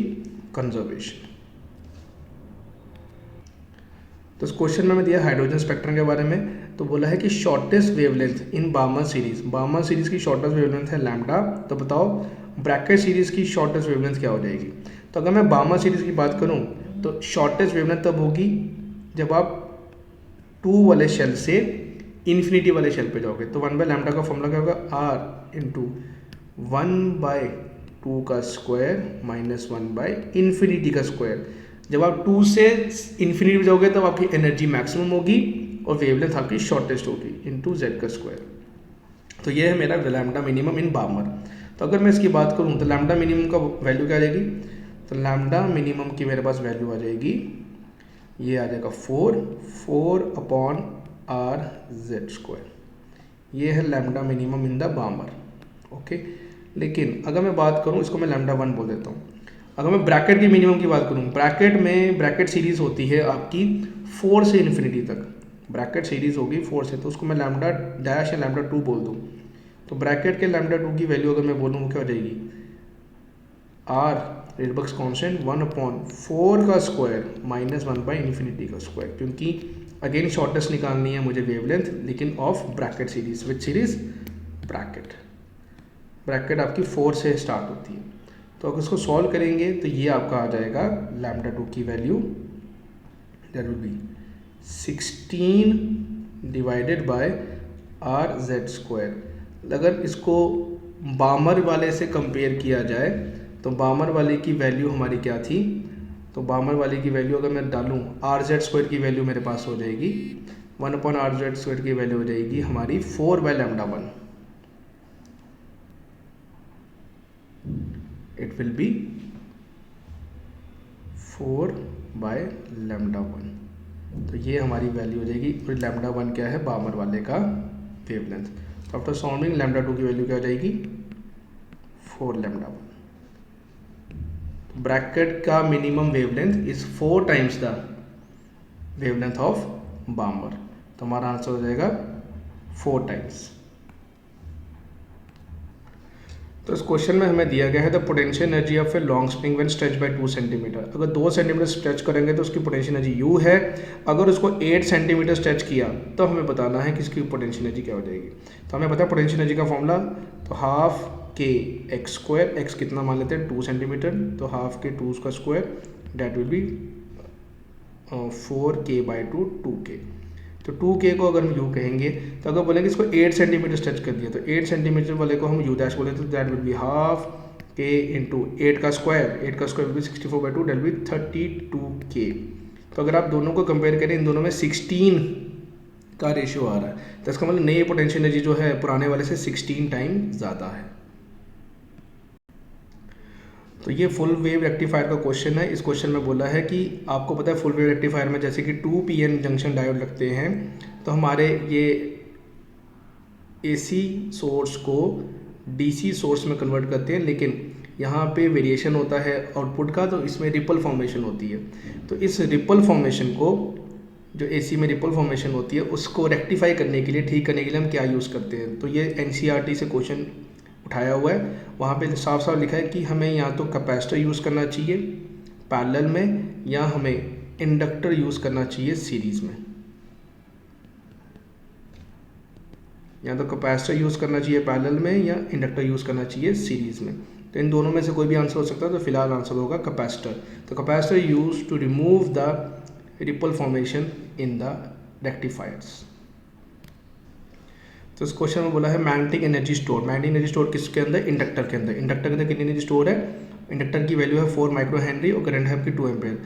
conservation. तो इस क्वेश्चन में दिया हाइड्रोजन स्पेक्ट्रम के बारे में, तो बोला है कि शॉर्टेस्ट वेवलेंथ इन बार्मर सीरीज, बार्मर सीरीज की शॉर्टेस्ट वेवलेंथ है लैम्डा। तो बताओ ब्रैकेट सीरीज की शॉर्टेस्ट वेवलेंथ क्या हो जाएगी। तो अगर मैं बार्मर सीरीज की बात करूं तो शॉर्टेस्ट वेवलेंथ तब होगी जब आप 2 वाले शेल से इन्फिनिटी वाले शेल पे जाओगे। तो 1/λ का फॉर्मूला क्या होगा, r × 1/2 का स्क्वायर माइनस 1/∞ का स्क्वायर। जब आप 2 से इन्फिनिटी पे जाओगे तब आपकी एनर्जी मैक्सिमम होगी और वेवलेंथ आपकी शॉर्टेस्ट होगी × z का स्क्वायर। तो ये है मेरा लैम्डा मिनिमम इन बार्मर। तो अगर मैं इसकी बात करूँ तो लैम्डा मिनिमम का वैल्यू क्या आ जाएगी, तो लैम्डा मिनिमम की मेरे पास वैल्यू आ जाएगी, ये आ जाएगा 4/r/z², ये है lambda minimum in the Barmer. Okay, लेकिन अगर मैं बात करूँ, इसको मैं लैम्डा 1 बोल देता हूँ। अगर मैं ब्रैकेट की मिनिमम की बात करूँ, ब्रैकेट सीरीज होती है आपकी 4 से इन्फिनिटी तक, ब्रैकेट सीरीज होगी 4 से, तो उसको मैं लैम्डा डैश या लैम्डा 2 बोल दूँ। तो ब्रैकेट के लैम्डा 2 की वैल्यू अगर मैं बोलूँ वो क्या हो जाएगी, r रेडबर्ग्स कांस्टेंट 1/4 का स्क्वायर माइनस 1/∞ का स्क्वायर, क्योंकि अगेन शॉर्टेस्ट निकालनी है मुझे वेवलेंथ, लेकिन of Brackett series. Which series, bracket आपकी 4 से स्टार्ट होती है। तो अगर इसको सॉल्व करेंगे तो ये आपका आ जाएगा लैम्डा 2 की value that will B 16 / r/z²। अगर इसको बार्मर वाले से कंपेयर किया जाए तो बार्मर वाले की वैल्यू हमारी क्या थी, तो बार्मर वाले की वैल्यू अगर मैं डालूँ r/z² की वैल्यू मेरे पास हो जाएगी 1/r/z² की वैल्यू हो जाएगी हमारी 4/λ1। It will be 4/λ1। तो ये हमारी वैल्यू हो जाएगी, और λ1 क्या है, बामर वाले का वेवलेंथ। तो आफ्टर सॉल्विंग λ2 की वैल्यू क्या हो जाएगी, 4λ1। ब्रैकेट का minimum wavelength is 4 times the wavelength of बामर। तो हमारा आंसर हो जाएगा 4 टाइम्स। तो इस क्वेश्चन में हमें दिया गया है the potential energy of a long spring when stretch by 2 centimetre. अगर 2 सेंटीमीटर स्ट्रेच करेंगे तो उसकी पोटेंशियल एनर्जी यू है। अगर उसको 8 सेंटीमीटर स्ट्रेच किया तो हमें बताना है कि इसकी पोटेंशियल एनर्जी क्या हो जाएगी। तो हमें पता है पोटेंशियल एनर्जी का फॉर्मूला, तो हाफ के एक्स स्क्वायर, एक्स कितना मान लेते हैं 2 सेंटीमीटर, तो हाफ के 2 का square that will be 4k/2 2k। तो 2k को अगर हम u कहेंगे, तो अगर बोलेंगे इसको 8 सेंटीमीटर स्ट्रेच कर दिया, तो 8 सेंटीमीटर वाले को हम u डैश बोले, तो that will be half k into 8 का स्क्वायर, 8 का square will B 64/2 that will B 32k। तो अगर आप दोनों को कंपेयर करें, इन दोनों में 16 का रेशियो आ रहा है, तो इसका मतलब नई पोटेंशियल एनर्जी जो है पुराने वाले से 16 टाइम ज़्यादा है। तो ये फुल वेव रेक्टिफायर का क्वेश्चन है। इस क्वेश्चन में बोला है कि आपको पता है फुल वेव रेक्टिफायर में जैसे कि 2pn जंक्शन डायोड लगते हैं, तो हमारे ये AC सोर्स को DC सोर्स में कन्वर्ट करते हैं, लेकिन यहाँ पे वेरिएशन होता है आउटपुट का, तो इसमें रिपल फॉर्मेशन होती है। तो इस रिपल फॉर्मेशन को, जो AC में रिपल फॉर्मेशन होती है, उसको रेक्टिफाई करने के लिए, ठीक करने के लिए हम क्या यूज़ करते हैं। तो ये NCERT से क्वेश्चन उठाया हुआ है। वहाँ पे साफ साफ लिखा है कि हमें या तो कैपेसिटर यूज़ करना चाहिए पैरेलल में, या हमें इंडक्टर यूज़ करना चाहिए सीरीज़ में। या तो कैपेसिटर यूज़ करना चाहिए पैरेलल में, या इंडक्टर यूज़ करना चाहिए सीरीज़ में। तो इन दोनों में से कोई भी आंसर हो सकता है, तो फिलहाल आंसर होगा कैपेसिटर। तो capacitor use to remove the ripple formation in the rectifiers. तो इस क्वेश्चन में बोला है magnetic energy store. Magnetic energy store किसके अंदर, इंडक्टर के अंदर। इंडक्टर के अंदर कितनी एनर्जी स्टोर है, इंडक्टर की वैल्यू है 4 माइक्रो हेनरी और करंट है आपकी 2 एम्पेयर।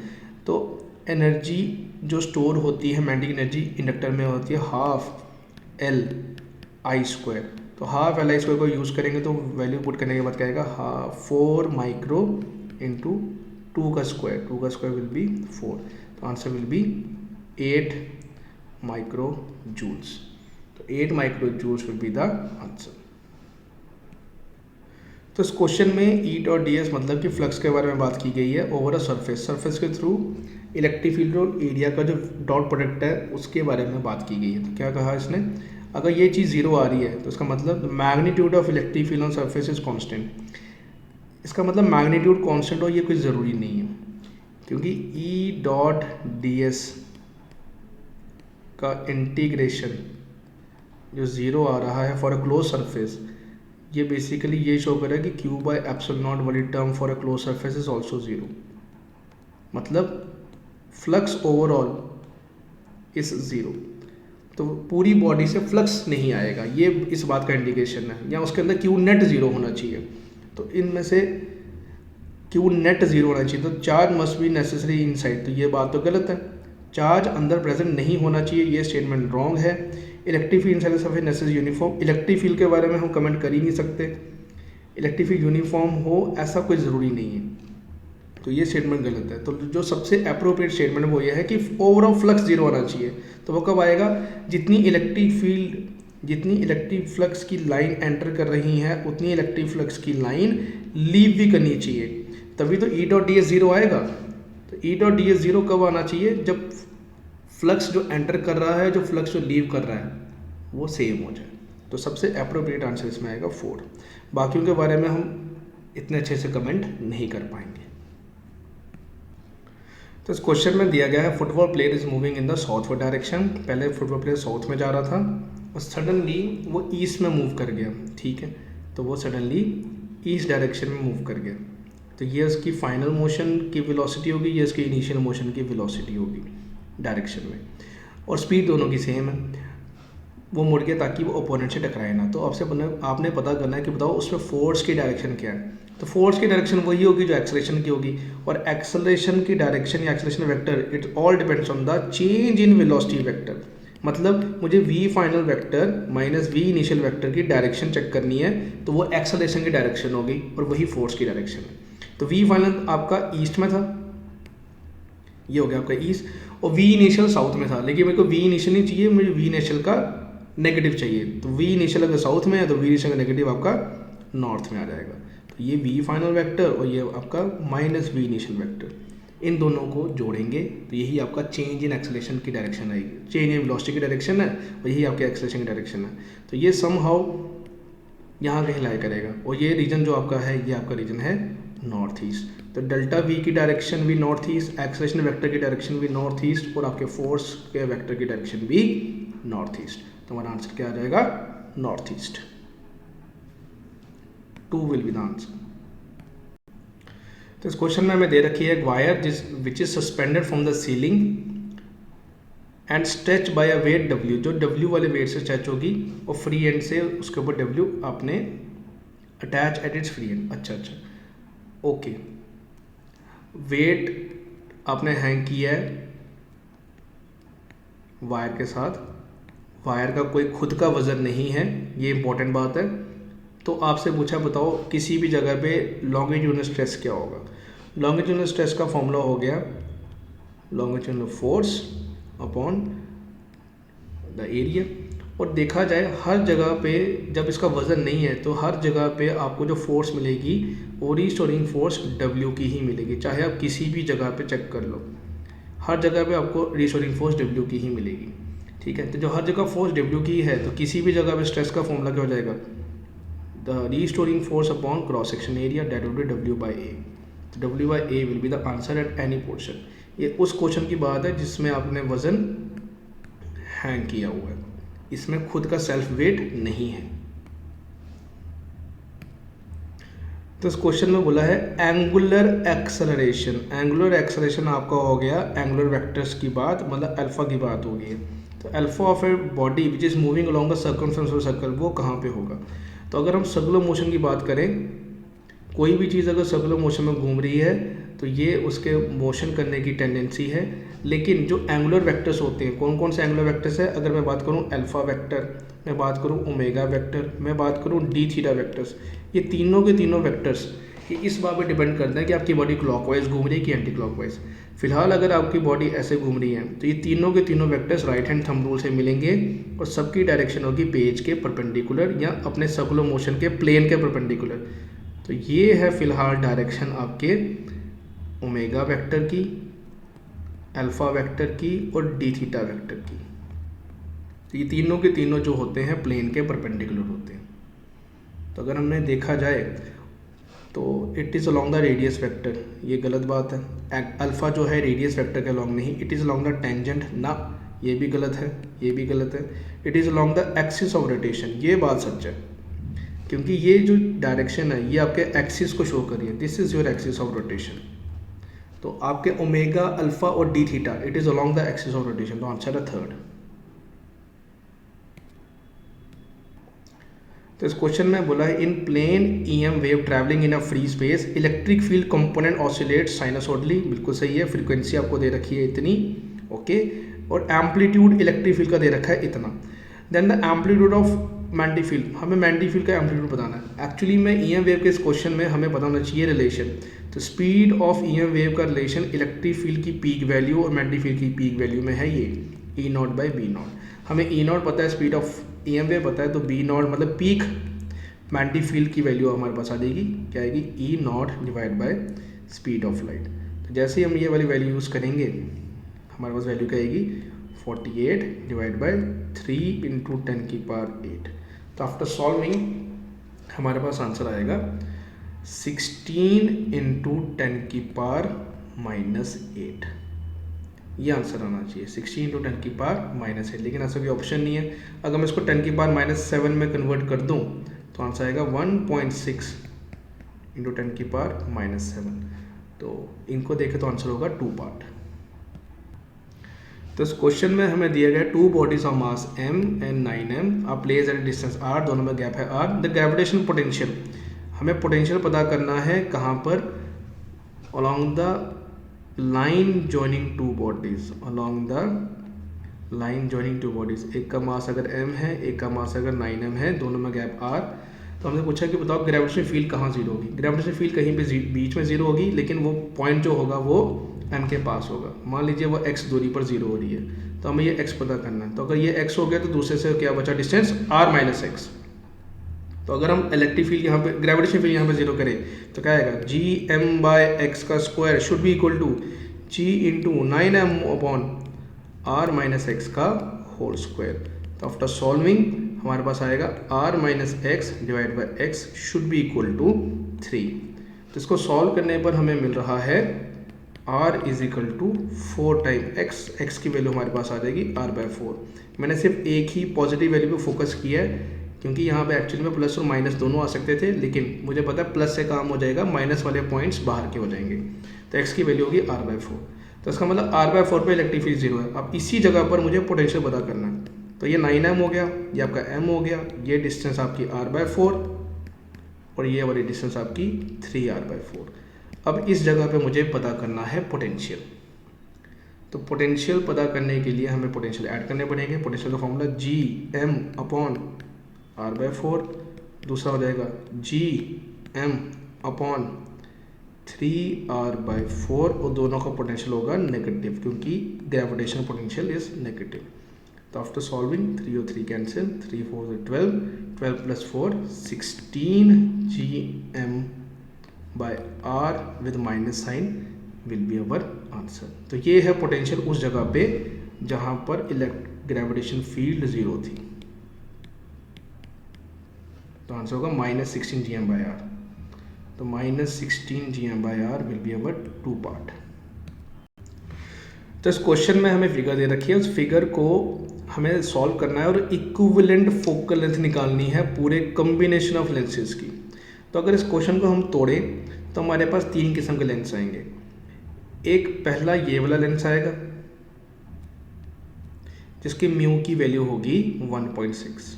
तो एनर्जी जो स्टोर होती है, मैग्नेटिक एनर्जी इंडक्टर में होती है ½ Li²। तो ½ Li² को यूज़ करेंगे तो वैल्यू पुट करने के बाद क्या आएगा, 4 माइक्रो इंटू 2 का स्क्वायर, 2 का स्क्वायर विल बी 4। तो answer will be 8 micro joules. तो 8 micro joules will be the answer. तो इस क्वेश्चन में ईट और ds मतलब कि फ्लक्स के बारे में बात की गई है ओवर अ सरफेस। सरफेस के थ्रू इलेक्ट्रिक फील्ड और एरिया का जो डॉट प्रोडक्ट है उसके बारे में बात की गई है। तो क्या कहा इसने, अगर ये चीज़ जीरो आ रही है तो इसका मतलब magnitude of electric field on surface is constant. इसका मतलब मैग्नीट्यूड कांस्टेंट हो ये कोई ज़रूरी नहीं है, क्योंकि E.ds का इंटीग्रेशन जो ज़ीरो आ रहा है फॉर अ क्लोज सरफेस, ये बेसिकली ये शो कर रहा है कि Q/ε0 वाली term for a close surface is also zero. मतलब फ्लक्स ओवरऑल इज ज़ीरो। तो पूरी बॉडी से फ्लक्स नहीं आएगा, ये इस बात का इंडिकेशन है। या उसके अंदर Q नेट ज़ीरो होना चाहिए। तो इनमें से Q नेट ज़ीरो होना चाहिए, तो charge must be necessary inside. तो ये बात तो गलत है, चार्ज अंदर प्रेजेंट नहीं होना चाहिए, ये स्टेटमेंट रॉन्ग है। Electric field inside surface necessary uniform, electric field के बारे में हम कमेंट कर ही नहीं सकते। इलेक्ट्रिक फील्ड यूनिफॉर्म हो ऐसा कोई ज़रूरी नहीं है, तो ये स्टेटमेंट गलत है। तो जो सबसे अप्रोप्रिएट स्टेटमेंट वो ये है कि ओवरऑल फ्लक्स जीरो आना चाहिए। तो वो कब आएगा, जितनी इलेक्ट्रिक फ्लक्स की लाइन एंटर कर रही है उतनी इलेक्ट्रिक फ्लक्स की लाइन लीव भी करनी चाहिए, तभी तो E.ds ज़ीरो आएगा। तो E.ds ज़ीरो कब आना चाहिए, जब फ्लक्स जो एंटर कर रहा है, जो फ्लक्स जो लीव कर रहा है वो सेम हो जाए। तो सबसे अप्रोप्रिएट आंसर इसमें आएगा 4। बाकियों के बारे में हम इतने अच्छे से कमेंट नहीं कर पाएंगे। तो इस क्वेश्चन में दिया गया है football player is moving in the southward direction. पहले फुटबॉल प्लेयर साउथ में जा रहा था और सडनली वो ईस्ट में मूव कर गया, ठीक है। तो वो सडनली ईस्ट डायरेक्शन में मूव कर गया। तो ये उसकी फाइनल मोशन की वेलोसिटी होगी, ये उसकी इनिशियल मोशन की वेलोसिटी होगी डायरेक्शन में, और स्पीड दोनों की सेम है। वो मुड़ गया ताकि वो ओपोनेंट से टकराए ना। तो आपने पता करना है कि बताओ उसमें फोर्स की डायरेक्शन क्या है। तो फोर्स की डायरेक्शन वही होगी जो एक्सेलरेशन की होगी, और एक्सेलरेशन की डायरेक्शन या acceleration vector it all depends on the change in velocity vector. मतलब मुझे v final vector minus v initial vector की डायरेक्शन चेक करनी है, तो वो एक्सेलरेशन की डायरेक्शन होगी और वही फोर्स की डायरेक्शन है। तो v फाइनल आपका ईस्ट में था, ये हो गया आपका ईस्ट, और v इनिशियल साउथ में था, लेकिन मेरे को v इनिशियल नहीं चाहिए, मुझे v इनिशियल का नेगेटिव चाहिए। तो v इनिशियल अगर साउथ में है तो v इनिशियल का नेगेटिव आपका नॉर्थ में आ जाएगा। तो ये v फाइनल वेक्टर और ये आपका माइनस v इनिशियल वेक्टर, इन दोनों को जोड़ेंगे तो यही आपका चेंज इन एक्सेलरेशन की डायरेक्शन आएगी। चेंज इन वेलोसिटी की डायरेक्शन है और यही आपके एक्सेलरेशन की डायरेक्शन है। तो ये समहाउ यहाँ कहीं लाई करेगा, और ये रीजन जो आपका है ये आपका रीजन है नॉर्थ ईस्ट। तो डेल्टा वी की डायरेक्शन भी नॉर्थ ईस्ट, एक्सेलरेशन वेक्टर की डायरेक्शन भी नॉर्थ ईस्ट, और आपके फोर्स के वेक्टर की डायरेक्शन भी नॉर्थ ईस्ट। तो हमारा आंसर क्या आ जाएगा? North east. 2 will be the answer. तो इस क्वेश्चन में हमें दे रखी है एक wire which is suspended from the ceiling and stretch by a weight W, जो W वाले वेट से स्ट्रेच होगी और फ्री एंड से उसके ऊपर W आपने attach at its free end. अच्छा, ओके। वेट आपने हैंग किया है वायर के साथ, वायर का कोई खुद का वज़न नहीं है, ये इंपॉर्टेंट बात है। तो आपसे पूछा बताओ किसी भी जगह पे लॉन्गिट्यूडनल स्ट्रेस क्या होगा। लॉन्गिट्यूडनल स्ट्रेस का फॉर्मूला हो गया longitudinal force upon the area. और देखा जाए हर जगह पे जब इसका वज़न नहीं है तो हर जगह पे आपको जो फोर्स मिलेगी वो रीस्टोरिंग फोर्स W की ही मिलेगी, चाहे आप किसी भी जगह पे चेक कर लो, हर जगह पे आपको रीस्टोरिंग फोर्स W की ही मिलेगी। ठीक है, तो जो हर जगह फोर्स W की है तो किसी भी जगह पे स्ट्रेस का फॉर्मूला क्या हो जाएगा? The restoring force upon cross section area, that will B W by A। तो W by A will be the answer at any portion. ये उस क्वेश्चन की बात है जिसमें आपने वजन हैंग किया हुआ है, इसमें खुद का सेल्फ वेट नहीं है। तो इस क्वेश्चन में बोला है एंगुलर एक्सेलरेशन। एंगुलर एक्सेलरेशन आपका हो गया एंगुलर वेक्टर्स की बात, मतलब अल्फा की बात हो गई है। तो alpha of a body which is moving along the circumference of circle, वो कहाँ पे होगा? तो अगर हम सर्कुलर मोशन की बात करें, कोई भी चीज़ अगर सर्कुलर मोशन में घूम रही है तो ये उसके मोशन करने की टेंडेंसी है। लेकिन जो एंगुलर वेक्टर्स होते हैं, कौन कौन से एंगुलर वेक्टर्स है? अगर मैं बात करूं अल्फा वेक्टर, मैं बात करूं ओमेगा वेक्टर, मैं बात करूं डी थीटा वेक्टर्स, ये तीनों के तीनों वेक्टर्स ये इस बात पर डिपेंड करते हैं कि आपकी बॉडी क्लॉकवाइज घूम रही है कि एंटी क्लॉकवाइज। फिलहाल अगर आपकी बॉडी ऐसे घूम रही है तो ये तीनों के तीनों vectors right hand thumb rule से मिलेंगे और सबकी डायरेक्शन होगी पेज के परपेंडिकुलर या अपने सर्कुलर मोशन के प्लेन के परपेंडिकुलर। तो ये है फिलहाल डायरेक्शन आपके ओमेगा वेक्टर की, अल्फा वेक्टर की और डी थीटा वेक्टर की। तो ये तीनों के तीनों जो होते हैं प्लेन के परपेंडिकुलर होते हैं। तो अगर हमने देखा जाए तो it is along the radius vector, ये गलत बात है। अल्फा जो है रेडियस वेक्टर के अलोंग नहीं, it is along the tangent ना, ये भी गलत है, ये भी गलत है। It is along the axis of rotation, ये बात सच है, क्योंकि ये जो डायरेक्शन है ये आपके एक्सिस को शो कर रही है, this is your axis of rotation. तो आपके ओमेगा, अल्फा और D theta it is along the axis of rotation, तो आंसर है थर्ड। तो इस क्वेश्चन में बोला है in plane EM wave travelling in a free space electric field component oscillate sinusoidally, बिल्कुल सही है। फ्रीक्वेंसी आपको दे रखी है इतनी, ओके, और एम्पलीट्यूड इलेक्ट्रिक फील्ड का दे रखा है इतना। देन द एम्पलीट्यूड ऑफ मैंडी फील्ड, हमें मैंडी फील्ड का एम्पलीट्यूड बताना है। एक्चुअली में EM वेव के इस क्वेश्चन में हमें पता होना चाहिए रिलेशन। तो स्पीड ऑफ EM वेव का रिलेशन इलेक्ट्रिक फील्ड की पीक वैल्यू और मैंडी फील्ड की पीक वैल्यू में है ये E0 बाई B0। हमें E0 पता है, स्पीड ऑफ EM वेव पता है, तो B0 मतलब पीक मैंडी फील्ड की वैल्यू हमारे पास आ जाएगी, क्या आएगी? E0 divide by speed of light. तो जैसे ही हम ये वाली वैल्यू यूज़ करेंगे हमारे पास वैल्यू क्या आएगी? 48 डिवाइड बाय 3 इंटू 10 की पावर 8। तो आफ्टर सॉल्विंग हमारे पास आंसर आएगा 16 इंटू 10 की पावर -8। ये आंसर आना चाहिए 16 इंटू 10 की पावर -8, लेकिन ऐसा कोई ऑप्शन नहीं है। अगर मैं इसको 10 की पावर -7 में कन्वर्ट कर दूं तो आंसर आएगा 1.6 इंटू 10 की पावर -7। तो इनको देखें तो आंसर होगा 2 पार्ट। तो इस क्वेश्चन में हमें दिया गया 2 bodies of mass m and 9m are placed at distance r, दोनों में गैप है r। द ग्रेविटेशनल पोटेंशियल, हमें पोटेंशियल पता करना है कहाँ पर? Along the line joining 2 bodies, along the line joining two bodies, एक का मास अगर m है, एक का मास अगर 9m है, दोनों में गैप r, तो हमने पूछा कि बताओ ग्रेविटेशनल फील्ड कहाँ जीरो होगी। ग्रेविटेशनल फील्ड कहीं पे बीच में जीरो होगी, लेकिन वो पॉइंट जो होगा वो m के पास होगा। मान लीजिए वो x दूरी पर जीरो हो रही है, तो हमें ये x पता करना है। तो अगर ये x हो गया तो दूसरे से क्या बचा डिस्टेंस r माइनस एक्स। तो अगर हम इलेक्ट्रिक फील्ड यहाँ पे, ग्रेविटेशनल फील्ड यहाँ पे जीरो करें तो क्या आएगा, जी एम बाय एक्स का square should be equal to G into 9m upon r minus x का होल स्क्वायर। तो आफ्टर सॉल्विंग हमारे पास आएगा r minus x divide by x should be equal to 3। तो इसको सॉल्व करने पर हमें मिल रहा है r is equal to 4 time x की वैल्यू हमारे पास आ जाएगी r बाय 4। मैंने सिर्फ एक ही पॉजिटिव वैल्यू पे फोकस किया है, क्योंकि यहाँ पे एक्चुअली में प्लस और माइनस दोनों आ सकते थे, लेकिन मुझे पता है प्लस से काम हो जाएगा, माइनस वाले पॉइंट्स बाहर के हो जाएंगे। तो x की वैल्यू होगी r बाय 4। तो इसका मतलब r बाय 4 पे इलेक्ट्रिक फील्ड जीरो है। अब इसी जगह पर मुझे पोटेंशियल पता करना है। तो ये 9m हो गया, ये आपका m हो गया, ये डिस्टेंस आपकी r बाय 4 और ये वाली डिस्टेंस आपकी 3r बाय 4। अब इस जगह पे मुझे पता करना है पोटेंशियल। तो पोटेंशियल पता करने के लिए हमें पोटेंशियल ऐड करने पड़ेंगे। पोटेंशियल का formula G M upon r by 4, दूसरा हो जाएगा जी एम अपॉन 3r बाय 4 और दोनों का पोटेंशियल होगा नेगेटिव, क्योंकि ग्रेविटेशनल पोटेंशियल इज नेगेटिव। तो आफ्टर सॉल्विंग 3 और 3 cancel, 3 4 12, 12 plus 4 16 G M by r with minus sign will be our answer. तो ये है पोटेंशियल उस जगह पे जहाँ पर ग्रेविटेशन फील्ड जीरो थी। तो आंसर होगा minus 16 G M by R. तो minus 16 G M by R will be our 2 part. तो इस क्वेश्चन में हमें फिगर दे रखी है, उस फिगर को हमें सॉल्व करना है और इक्विवेलेंट फोकल लेंथ निकालनी है पूरे कॉम्बिनेशन ऑफ लेंसेज की। तो अगर इस क्वेश्चन को हम तोड़ें तो हमारे पास 3 किस्म के लेंस आएंगे। एक पहला ये वाला लेंस आएगा जिसकी म्यू की वैल्यू होगी 1.6।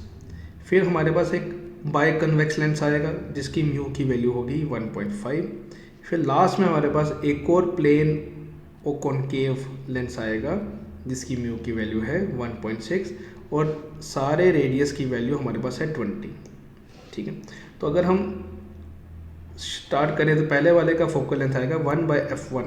फिर हमारे पास एक बाय कन्वेक्स लेंस आएगा जिसकी म्यू की वैल्यू होगी 1.5। फिर लास्ट में हमारे पास एक और प्लेन और कॉनकेव लेंस आएगा जिसकी म्यू की वैल्यू है 1.6 और सारे रेडियस की वैल्यू हमारे पास है 20। ठीक है, तो अगर हम स्टार्ट करें तो पहले वाले का फोकल लेंथ आएगा 1/f1।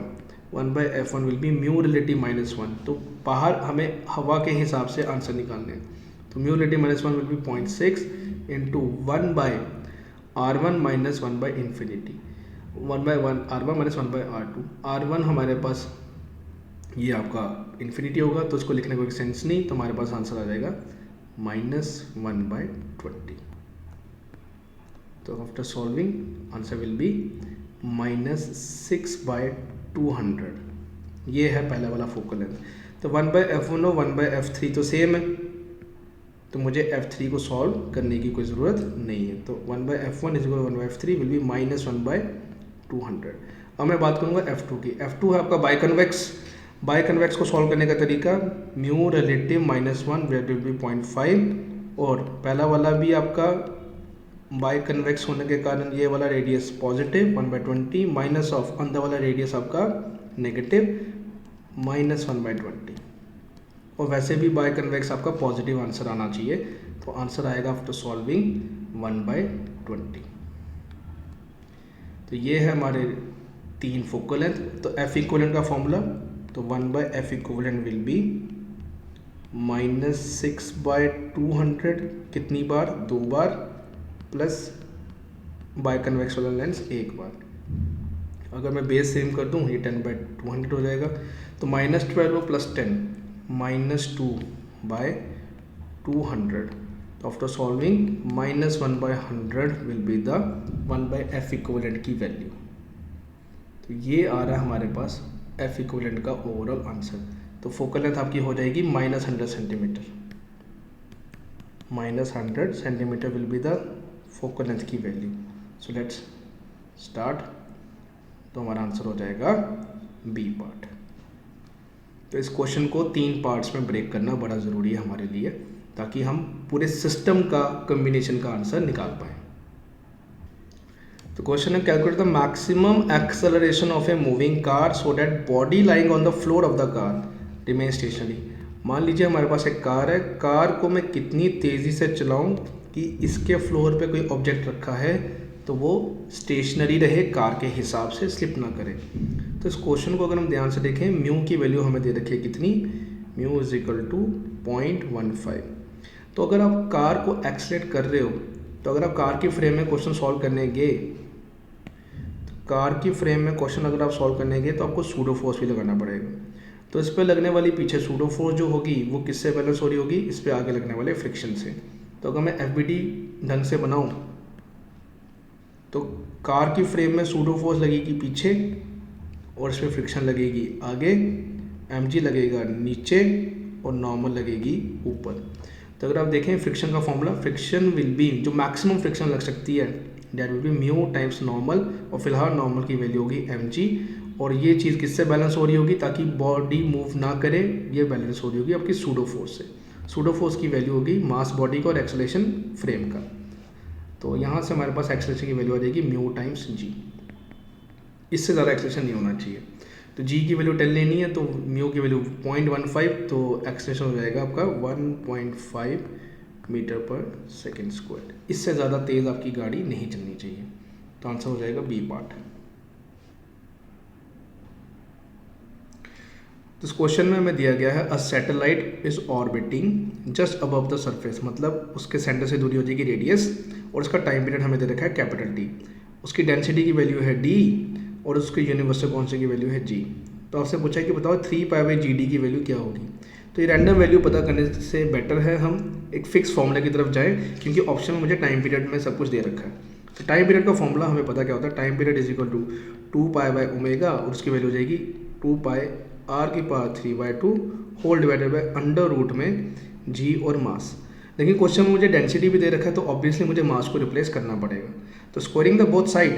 1/f1 will be mu relative -1। तो बाहर हमें हवा के हिसाब से आंसर निकालने हैं। तो mu relative -1 will be 0.6 into 1/r1 minus infinity, 1/1 r1 minus 1/r2। r1 हमारे पास ये आपका इन्फिनिटी होगा तो उसको लिखने का कोई सेंस नहीं, तो हमारे पास आंसर आ जाएगा -1/20। तो after solving answer will B -6/200। ये है पहला वाला फोकल लेंथ। तो 1/f1 और 1/f3 तो सेम है, तो मुझे f3 को सॉल्व करने की कोई ज़रूरत नहीं है। तो 1/f1 is equal 1/f3 will be -1/200। अब मैं बात करूँगा f2 की। f2 है आपका बाय कन्वेक्स। बाय कन्वेक्स को सॉल्व करने का तरीका म्यू रिलेटिव -1 विल बी 0.5 और पहला वाला भी आपका बाय कन्वेक्स होने के कारण ये वाला रेडियस पॉजिटिव 1/20 माइनस ऑफ अंदर वाला रेडियस आपका नेगेटिव -1/20। और वैसे भी बाय कन्वेक्स आपका पॉजिटिव आंसर आना चाहिए, तो आंसर आएगा आफ्टर सॉल्विंग 1/20। तो ये है हमारे 3 फोकल लेंथ। तो एफ इक्वलेंट का फॉर्मूला, तो 1/f इक्वलेंट विल बी -6/200 कितनी बार, 2 बार, प्लस बाय कन्वेक्स वाला लेंस 1 बार। अगर मैं बेस सेम कर दूँ ये 10/200 हो जाएगा। तो -12 प्लस 10 -2/200। तो after solving -1/100 will be the 1/f equivalent की वैल्यू। तो ये आ रहा है हमारे पास f इक्वलेंट का ओवरऑल आंसर। तो फोकल लेंथ आपकी हो जाएगी -100 centimetre. -100 centimetre will be the focal length की वैल्यू। So let's start. तो हमारा आंसर हो जाएगा बी पार्ट। तो इस क्वेश्चन को 3 पार्ट्स में ब्रेक करना बड़ा ज़रूरी है हमारे लिए, ताकि हम पूरे सिस्टम का कम्बिनेशन का आंसर निकाल पाएँ। तो क्वेश्चन है calculate the maximum acceleration of a moving car so that body lying on the floor of the car remain stationery. मान लीजिए हमारे पास एक कार है, कार को मैं कितनी तेज़ी से चलाऊं कि इसके फ्लोर पे कोई ऑब्जेक्ट रखा है तो वो स्टेशनरी रहे, कार के हिसाब से स्लिप ना करे। तो इस क्वेश्चन को अगर हम ध्यान से देखें, म्यू की वैल्यू हमें दे रखी है कितनी, म्यू इज इक्वल टू 0.15। तो अगर आप कार को एक्सलेट कर रहे हो, तो अगर आप कार की फ्रेम में क्वेश्चन सॉल्व करने गए, कार की फ्रेम में क्वेश्चन अगर आप सॉल्व करने गए तो आपको सूडो फोर्स भी लगाना पड़ेगा। तो इस पर लगने वाली पीछे सूडो फोर्स जो होगी वो किससे बैलेंस हो रही होगी, इस पर आगे लगने वाले फ्रिक्शन से। तो अगर मैं एफबीडी ढंग से बनाऊं तो कार की फ्रेम में सूडो फोर्स लगेगी पीछे और इस पर फ्रिक्शन लगेगी आगे, एमजी लगेगा नीचे और नॉर्मल लगेगी ऊपर। तो अगर आप देखें फ्रिक्शन का फॉर्मूला, फ्रिक्शन विल बी, जो मैक्सिमम फ्रिक्शन लग सकती है that will be mu times normal, और फिलहाल नॉर्मल की वैल्यू होगी mg। और ये चीज़ किससे बैलेंस हो रही होगी, ताकि बॉडी मूव ना करे, ये बैलेंस हो रही होगी आपकी सूडो फोर्स से। सूडो फोर्स की वैल्यू होगी मास बॉडी का और एक्सेलरेशन फ्रेम का। तो यहाँ से हमारे पास एक्सेलरेशन की वैल्यू आ जाएगी म्यू टाइम्स जी, इससे ज़्यादा एक्सेलरेशन नहीं होना चाहिए। तो जी की वैल्यू 10 लेनी है, तो म्यू की वैल्यू 0.15, तो एक्सेलरेशन हो जाएगा आपका 1.5 मीटर पर सेकेंड स्क्वायर। इससे ज़्यादा तेज़ आपकी गाड़ी नहीं चलनी चाहिए। तो आंसर हो जाएगा बी पार्ट। तो इस क्वेश्चन में हमें दिया गया है a satellite is orbiting just above the surface, मतलब उसके सेंटर से दूरी हो जाएगी रेडियस, और उसका टाइम पीरियड हमें दे रखा है कैपिटल टी, उसकी डेंसिटी की वैल्यू है डी, और उसके यूनिवर्सल कॉन्स्टेंट की वैल्यू है जी। तो आपसे पूछा है कि बताओ 3π/GD की वैल्यू क्या होगी। तो ये रैंडम वैल्यू पता करने से बेटर है हम एक फिक्स फॉर्मूला की तरफ जाएं, क्योंकि ऑप्शन में मुझे टाइम पीरियड में सब कुछ दे रखा है। तो टाइम पीरियड का फॉर्मूला हमें पता क्या होता है, time period is equal to 2π/ω, और उसकी वैल्यू हो जाएगी 2πr⁵/2 whole divided by under root में जी और मास। लेकिन क्वेश्चन में मुझे डेंसिटी भी दे रखा है, तो ऑब्वियसली मुझे मास को रिप्लेस करना पड़ेगा। तो squaring the both side,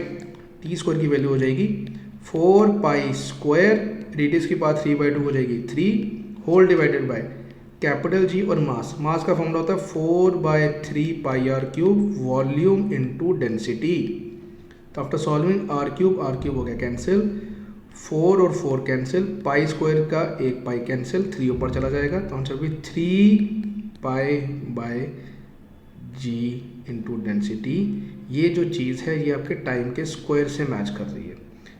T square की वैल्यू हो जाएगी 4π², रेडियस की पावर 3/2 हो जाएगी 3 whole divided by capital G और मास। मास का फॉर्मूला होता है 4/3πr³ वॉल्यूम इनटू डेंसिटी। तो आफ्टर सॉल्विंग r³ हो गया कैंसिल, 4 और 4 कैंसिल, π² का 1 पाई कैंसिल, 3 ऊपर चला जाएगा, तो आंसर भी 3π/g इंटू डेंसिटी। ये जो चीज़ है ये आपके टाइम के स्क्वायर से मैच कर रही है।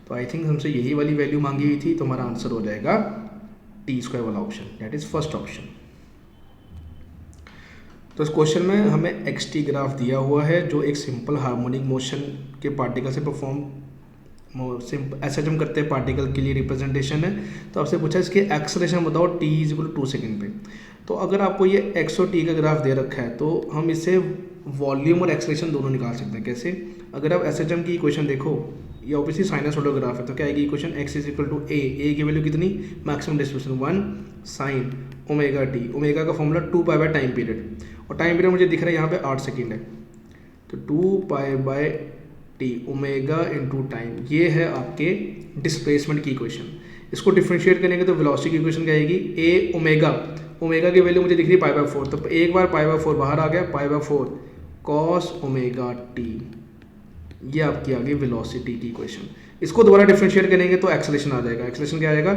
तो आई थिंक हमसे यही वाली वैल्यू मांगी हुई थी, तो हमारा आंसर हो जाएगा t² वाला option, that is first option. तो इस क्वेश्चन में हमें xt ग्राफ दिया हुआ है, जो एक सिंपल हार्मोनिक मोशन के पार्टिकल से एसएचएम करते हैं पार्टिकल के लिए रिप्रेजेंटेशन है। तो आपसे पूछा इसके एक्सेलरेशन बताओ t is equal to 2 second पे। तो अगर आपको ये x और t का ग्राफ दे रखा है, तो हम इससे वॉल्यूम और एक्सेलरेशन दोनों निकाल सकते हैं। कैसे, अगर आप एसएचएम की इक्वेशन देखो, ये ऑब्वियसली साइनसॉइडल ग्राफ है, तो क्या आएगी equation, x is equal to a की वैल्यू कितनी, maximum distribution 1 sin ω/t, omega का फॉर्मूला 2π टाइम पीरियड, और टाइम पीरियड मुझे दिख रहा है यहाँ पे 8 सेकेंड है, तो 2π/t ओमेगा इंटू टाइम, ये है आपके डिस्प्लेसमेंट की इक्वेशन। इसको डिफ्रेंशिएट करेंगे तो वेलोसिटी की इक्वेशन क्या आएगी, a ओमेगा की वैल्यू मुझे दिख रही है π/4, तो एक बार π/4 बाहर आ गया, π/4 cos ω/t, ये आपकी आ गई वेलोसिटी की इक्वेशन। इसको दोबारा डिफ्रेंशिएट करेंगे तो एक्सेलरेशन आ जाएगा। एक्सेलरेशन क्या आएगा,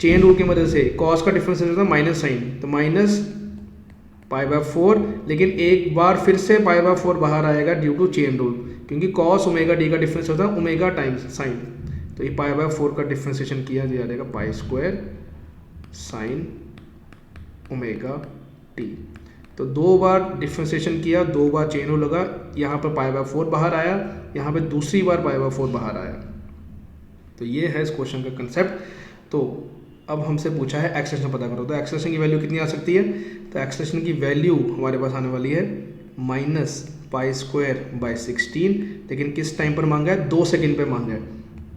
चेन रूल की मदद से cos का डिफरेंस होता है माइनस साइन, तो माइनस π/4, लेकिन एक बार फिर से π/4 बाहर आएगा ड्यू टू चेन रूल, क्योंकि cos ω/t का डिफरेंस होता है ओमेगा टाइम्स साइन, तो ये π/4 का डिफ्रेंसिएशन किया जाएगा π² sin ω/t। तो 2 बार डिफ्रेंसिएशन किया, 2 बार चेन रूल लगा, यहाँ पर π/4 बाहर आया, यहाँ पे दूसरी बार π/4 बाहर आया। तो ये है इस क्वेश्चन का कंसेप्ट। तो अब हमसे पूछा है एक्सेलरेशन पता करो, तो एक्सेलरेशन की वैल्यू कितनी आ सकती है, तो एक्सेलरेशन की वैल्यू हमारे पास आने वाली है -π²/16, लेकिन किस टाइम पर मांगा है, 2 सेकेंड पे मांगा है,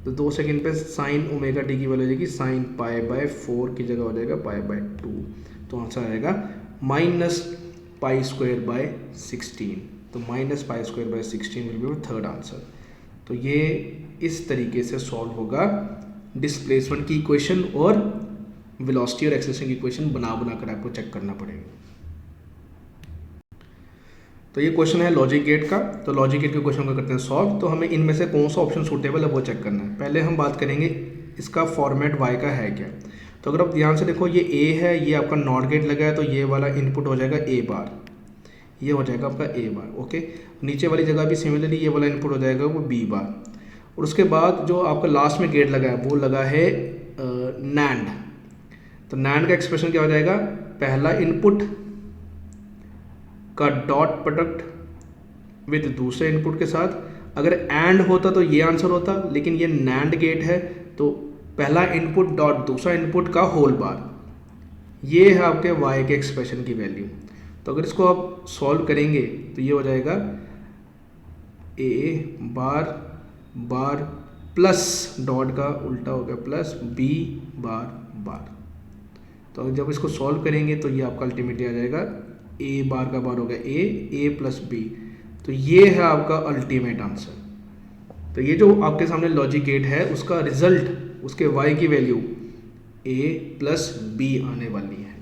तो 2 सेकेंड पे sin ω/t की वैल्यू हो जाएगी sin π/4 की जगह हो जाएगा π/2, तो आंसर आएगा -π²/16, तो -π²/16 विल बी थर्ड आंसर। तो ये इस तरीके से सॉल्व होगा डिस्प्लेसमेंट की इक्वेशन, और वेलोसिटी और एक्सेलरेशन की इक्वेशन बना कर आपको चेक करना पड़ेगा। तो ये क्वेश्चन है लॉजिक गेट का। तो लॉजिक गेट के क्वेश्चन को करते हैं सॉल्व। तो हमें इनमें से कौन सा ऑप्शन सूटेबल है वो चेक करना है। पहले हम बात करेंगे इसका फॉर्मेट y का है क्या। तो अगर आप ध्यान से देखो ये ए है, ये आपका नॉट गेट लगा है, तो ये वाला इनपुट हो जाएगा ए बार, ये हो जाएगा आपका ए बार। ओके, नीचे वाली जगह भी सिमिलरली ये वाला इनपुट हो जाएगा वो बी बार। और उसके बाद जो आपका लास्ट में गेट लगा है वो लगा है नैंड। तो नैंड का एक्सप्रेशन क्या हो जाएगा, पहला इनपुट का डॉट प्रोडक्ट विद दूसरे इनपुट के साथ। अगर एंड होता तो ये आंसर होता, लेकिन ये नैंड गेट है तो पहला इनपुट डॉट दूसरा इनपुट का होल बार, ये है आपके y के एक्सप्रेशन की वैल्यू। तो अगर इसको आप सॉल्व करेंगे तो ये हो जाएगा ए बार बार प्लस डॉट का उल्टा हो गया प्लस बी बार बार। तो जब इसको सॉल्व करेंगे तो ये आपका अल्टीमेटली आ जाएगा ए बार का बार हो गया ए प्लस बी। तो ये है आपका अल्टीमेट आंसर। तो ये जो आपके सामने लॉजिक गेट है उसका रिजल्ट, उसके y की वैल्यू a प्लस बी आने वाली है,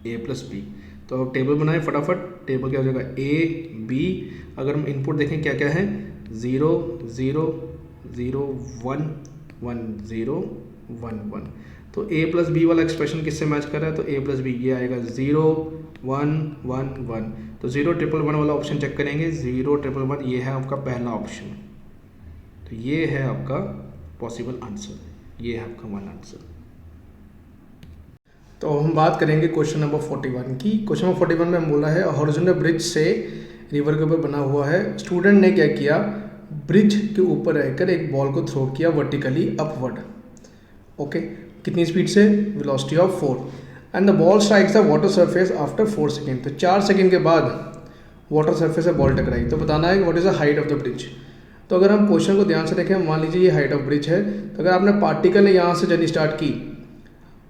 a प्लस बी। तो अब टेबल बनाएं फटाफट। टेबल क्या हो जाएगा a b, अगर हम इनपुट देखें क्या क्या है 0 0 0 1 1 0 1 1। तो a प्लस बी वाला एक्सप्रेशन किससे मैच कर रहा है, तो a प्लस बी ये आएगा 0 1 1 1। तो 0 1 1 1 वाला ऑप्शन चेक करेंगे, 0 1 1 1 ये है आपका पहला ऑप्शन। तो ये है आपका पॉसिबल आंसर, ये है आपका वन आंसर। तो हम बात करेंगे क्वेश्चन नंबर 41 की। क्वेश्चन नंबर 41 में बोला है हॉरिजॉन्टल ब्रिज से रिवर के ऊपर बना हुआ है, स्टूडेंट ने क्या किया, ब्रिज के ऊपर रहकर एक बॉल को थ्रो किया वर्टिकली अपवर्ड। ओके, कितनी स्पीड से, velocity of 4, and the ball strikes the water surface after 4 second. तो 4 सेकेंड के बाद वाटर सरफेस से बॉल टकराई। तो बताना है what is the height of the bridge. तो अगर हम क्वेश्चन को ध्यान से देखें, मान लीजिए ये हाइट ऑफ ब्रिज है, तो अगर आपने पार्टिकल यहाँ से जर्नी स्टार्ट की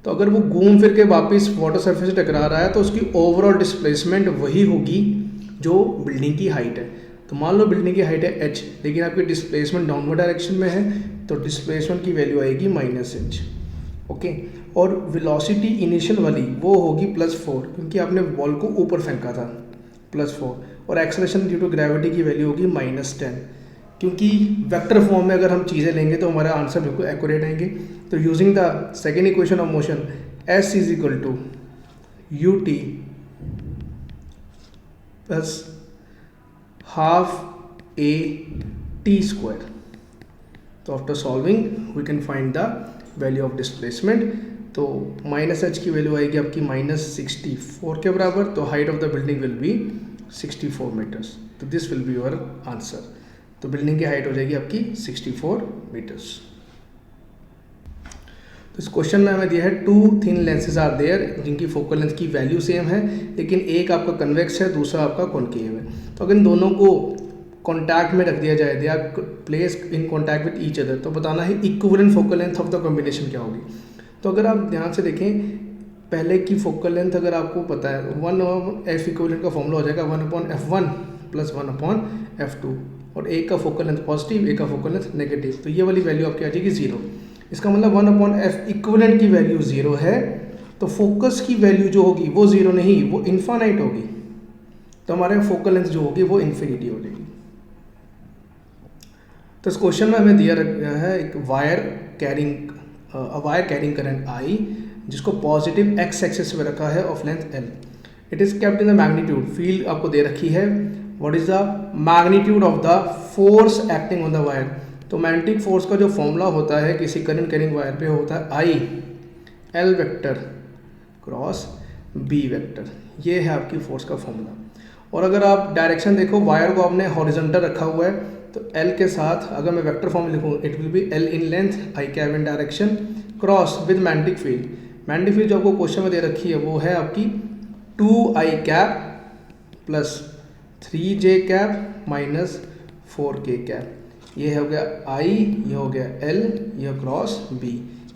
तो अगर वो घूम फिर के वापस वाटर सरफेस से टकरा रहा है तो उसकी ओवरऑल डिस्प्लेसमेंट वही होगी जो बिल्डिंग की हाइट है। तो मान लो बिल्डिंग की हाइट है h, लेकिन आपकी डिस्प्लेसमेंट डाउनवर्ड डायरेक्शन में है, तो डिस्प्लेसमेंट की वैल्यू आएगी -h। ओके, और वेलोसिटी इनिशियल वाली वो होगी +4, क्योंकि आपने बॉल को ऊपर फेंका था, +4। और एक्सेलरेशन ड्यू टू ग्रेविटी की वैल्यू होगी -10। क्योंकि वेक्टर फॉर्म में अगर हम चीज़ें लेंगे तो हमारा आंसर बिल्कुल एक्यूरेट आएंगे। तो using the second equation of motion s is equal to ut plus half a t square. तो after solving we can find the value of displacement. तो -h की वैल्यू आएगी आपकी -64 के बराबर। तो height of the building will be 64 metres. तो this will be your answer. तो बिल्डिंग की हाइट हो जाएगी आपकी 64 मीटर्स। तो इस क्वेश्चन में हमें दिया है 2 थिन लेंसेज आर देयर जिनकी फोकल लेंथ की वैल्यू सेम है, लेकिन एक आपका कन्वेक्स है, दूसरा आपका कॉन्केव है। तो अगर इन दोनों को कॉन्टैक्ट में रख दिया जाए, they are placed in contact with each other, तो बताना है equivalent focal length of the combination क्या होगी। तो अगर आप ध्यान से देखें, पहले की फोकल लेंथ अगर आपको पता है 1/f इक्विवेलेंट का फॉर्मूला हो जाएगा 1/f1 प्लस 1/f2, और एक का फोकल लेंथ पॉजिटिव, एक का फोकल लेंथ नेगेटिव। तो ये वाली वैल्यू आपकी आ जाएगी 0। इसका मतलब 1/f इक्विवेलेंट की वैल्यू 0 है, तो फोकस की वैल्यू जो होगी वो 0 नहीं, वो इन्फानाइट होगी। तो हमारे फोकल लेंथ जो होगी वो इन्फिनिटी हो जाएगी। तो इस क्वेश्चन में हमें दिया गया है एक वायर कैरिंग करंट I, जिसको पॉजिटिव x एक्सिस में रखा है of length L। It is kept in the magnitude, field आपको दे रखी है, what is the magnitude of the force acting on the wire. तो मैग्नेटिक फोर्स का जो फॉर्मूला होता है किसी करंट कैरिंग वायर पे होता है I L vector cross B vector. ये है आपकी फोर्स का फॉर्मूला। और अगर आप डायरेक्शन देखो, वायर को आपने हॉरिजॉन्टल रखा हुआ है, तो L के साथ अगर मैं वेक्टर फॉर्म लिखूँ, it will B L in length I cap in direction cross with magnetic field. Magnetic field जो आपको क्वेश्चन में दे रखी है वो है आपकी 2I cap plus 3J cap minus 4K cap. ये हो गया I, ये हो गया L, ये क्रॉस B।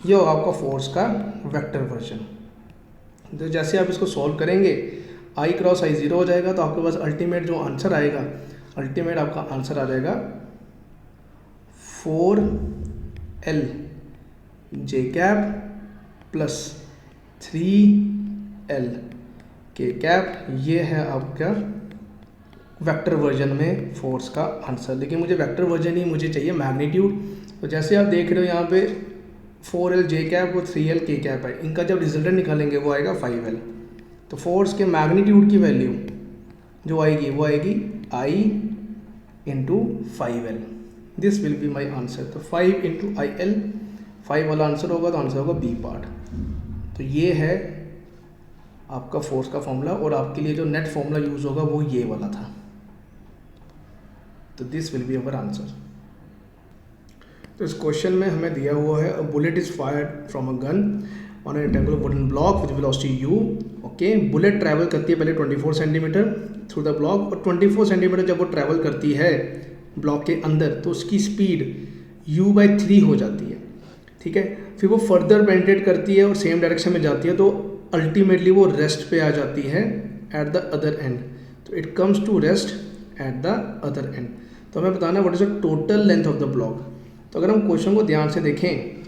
ये होगा आपका फोर्स का वेक्टर वर्जन। तो जैसे आप इसको सॉल्व करेंगे, I क्रॉस I 0 हो जाएगा, तो आपके पास अल्टीमेट जो आंसर आएगा, अल्टीमेट आपका आंसर आ जाएगा 4L J cap plus 3L K cap. ये है आपका वेक्टर वर्जन में फोर्स का आंसर। लेकिन मुझे वेक्टर वर्जन ही मुझे चाहिए मैग्नीट्यूड। तो जैसे आप देख रहे हो यहाँ पे 4L जे कैप और 3L के कैप है, इनका जब रिजल्टेंट निकालेंगे वो आएगा 5L। तो फोर्स के मैग्नीट्यूड की वैल्यू जो आएगी वो आएगी I into 5L। This will be my answer. तो 5 इंटू IL 5 वाला आंसर होगा, तो आंसर होगा बी पार्ट। तो ये है आपका फोर्स का फॉर्मूला, और आपके लिए जो नेट फॉर्मूला यूज़ होगा वो ये वाला था। तो this will be our answer. तो इस क्वेश्चन में हमें दिया हुआ है a bullet is fired from a gun on an rectangular wooden block with velocity u। Okay, bullet travel करती है पहले 24 सेंटीमीटर थ्रू द ब्लॉक, और 24 सेंटीमीटर जब वो ट्रैवल करती है ब्लॉक के अंदर तो उसकी स्पीड u/3 हो जाती है। ठीक है, फिर वो फर्दर पेनिट्रेट करती है और सेम डायरेक्शन में जाती है, तो अल्टीमेटली वो रेस्ट पे आ जाती है एट द अदर एंड। तो it comes to rest at the other end. तो हमें बताना है what is the total length of the block. तो अगर हम क्वेश्चन को ध्यान से देखें,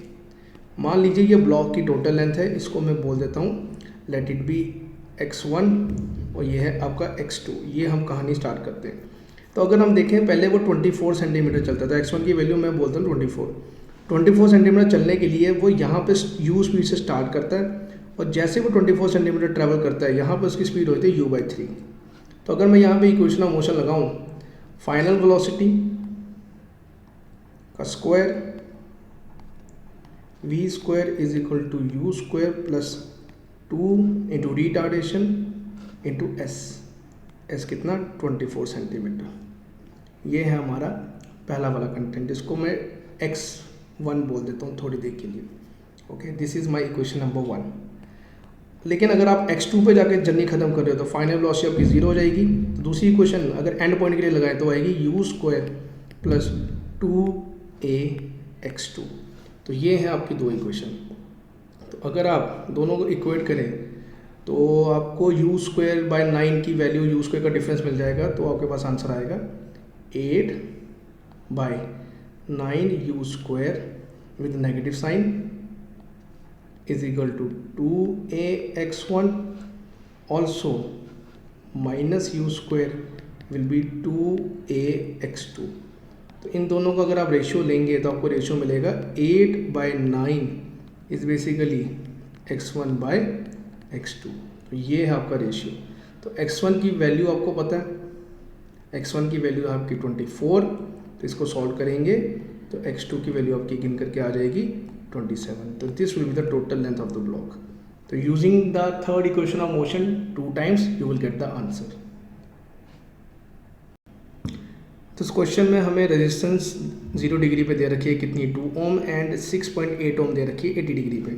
मान लीजिए ये ब्लॉक की टोटल लेंथ है, इसको मैं बोल देता हूँ लेट इट बी x1 और ये है आपका x2। ये हम कहानी स्टार्ट करते हैं। तो अगर हम देखें पहले वो 24 सेंटीमीटर चलता था, x1 की वैल्यू मैं बोलता हूँ 24 सेंटीमीटर चलने के लिए वो यहाँ पे u स्पीड से स्टार्ट करता है, और जैसे वो 24 सेंटीमीटर ट्रैवल करता है यहाँ पर उसकी स्पीड होती है u/3। तो अगर मैं यहाँ पे इक्वेशन ऑफ मोशन लगाऊँ, फाइनल वेलोसिटी का square v square is equal to u square plus 2 into retardation into s कितना 24 सेंटीमीटर। ये है हमारा पहला वाला कंटेंट, जिसको मैं x1 बोल देता हूँ थोड़ी देर के लिए। Okay, this is my equation number 1। लेकिन अगर आप x2 पे जाके जर्नी खत्म कर रहे हो तो फाइनल वेलोसिटी आपकी 0 हो जाएगी। तो दूसरी इक्वेशन अगर एंड पॉइंट के लिए लगाए तो आएगी u स्क्वायर प्लस 2ax2। तो ये है आपकी दो इक्वेशन। तो अगर आप दोनों को इक्वेट करें तो आपको u स्क्वायर बाय 9 की वैल्यू, u स्क्वायर का डिफरेंस मिल जाएगा। तो आपके पास आंसर आएगा 8/9 u square with negative sign is equal to 2ax1 also minus u square will be 2ax2। तो इन दोनों का अगर आप रेशियो लेंगे तो आपको रेशियो मिलेगा 8/9 इज बेसिकली x1/x2। तो ये है आपका रेशियो। तो x1 की वैल्यू आपको पता है, x1 की वैल्यू आपकी 24। तो इसको सॉल्व करेंगे तो x2 की वैल्यू आपकी गिन करके आ जाएगी 27। तो this will be the total length of the block. तो using the third equation of motion 2 times you will get the answer. तो इस क्वेश्चन में हमें रेजिस्टेंस 0 डिग्री पे दे रखी है कितनी 2 ओम एंड 6.8 ओम दे रखी है 80 डिग्री पे।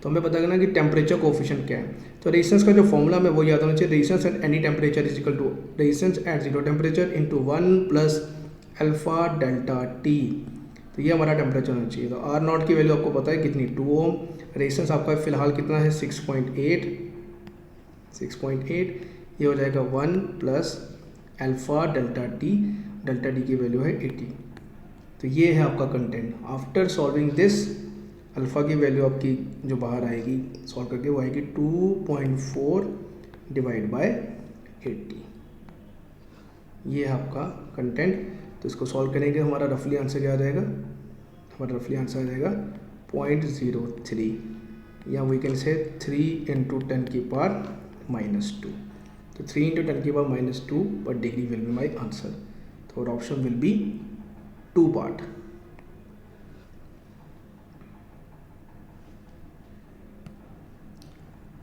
तो हमें पता करना कि टेम्परेचर कोफिशिएंट क्या है। तो रेजिस्टेंस का जो फॉर्मूला है वो याद होना चाहिए, resistance at any temperature is equal to resistance at 0 temperature into 1 plus alpha delta T. तो ये हमारा टेम्परेचर होना चाहिए। तो आर नॉट की वैल्यू आपको पता है कितनी 2 ओम, रेजिस्टेंस आपका फिलहाल कितना है 6.8, ये हो जाएगा 1 प्लस अल्फा डेल्टा टी की वैल्यू है 80। तो ये है आपका content. After solving this alpha की वैल्यू आपकी जो बाहर आएगी सॉल्व करके वो आएगी 2.4 डिवाइड बाय 80। ये है आपका कंटेंट। तो इसको सॉल्व करेंगे हमारा रफली आंसर क्या आ जाएगा, हमारा रफली आंसर आ जाएगा 0.03, या वी कैन से 3 इंटू 10 की पावर -2। तो 3 इंटू 10 की पावर -2 पर degree will be my answer. तो our option will be 2 part।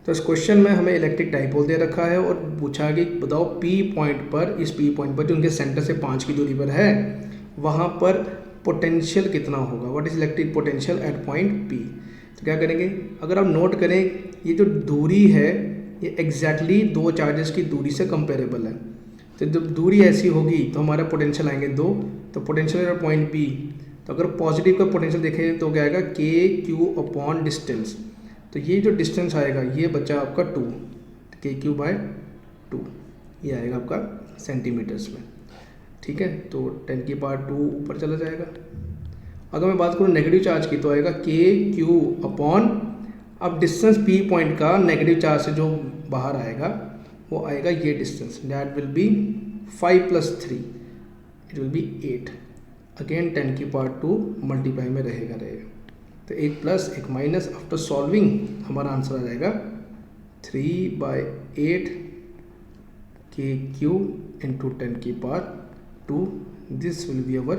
तो इस क्वेश्चन में हमें इलेक्ट्रिक डाइपोल दे रखा है और पूछा कि बताओ P पॉइंट पर, इस P पॉइंट पर जो उनके सेंटर से 5 की दूरी पर है वहाँ पर पोटेंशियल कितना होगा, what is electric potential at point P। तो क्या करेंगे, अगर आप नोट करें ये जो दूरी है ये एग्जैक्टली दो चार्जेस की दूरी से कंपेरेबल है। तो जब दूरी ऐसी होगी तो हमारा पोटेंशियल आएंगे 2। तो पोटेंशियल एट पॉइंट P, तो अगर पॉजिटिव का पोटेंशियल देखें तो क्या आएगा KQ अपॉन डिस्टेंस। तो ये जो डिस्टेंस आएगा ये बचा आपका 2, KQ/2 ये आएगा आपका सेंटीमीटर्स में। ठीक है, तो 10 की पावर 2 ऊपर चला जाएगा। अगर मैं बात करूँ नेगेटिव चार्ज की तो आएगा KQ अपॉन, अब डिस्टेंस P पॉइंट का नेगेटिव चार्ज से जो बाहर आएगा वो आएगा ये distance, that will B 5 + 3 it will be 8। Again 10 की पावर 2 मल्टीप्लाई में रहेगा। तो एक प्लस एक माइनस, आफ्टर सॉल्विंग हमारा आंसर आ जाएगा 3/8 के क्यूब इंटू 10 की power 2। This will be our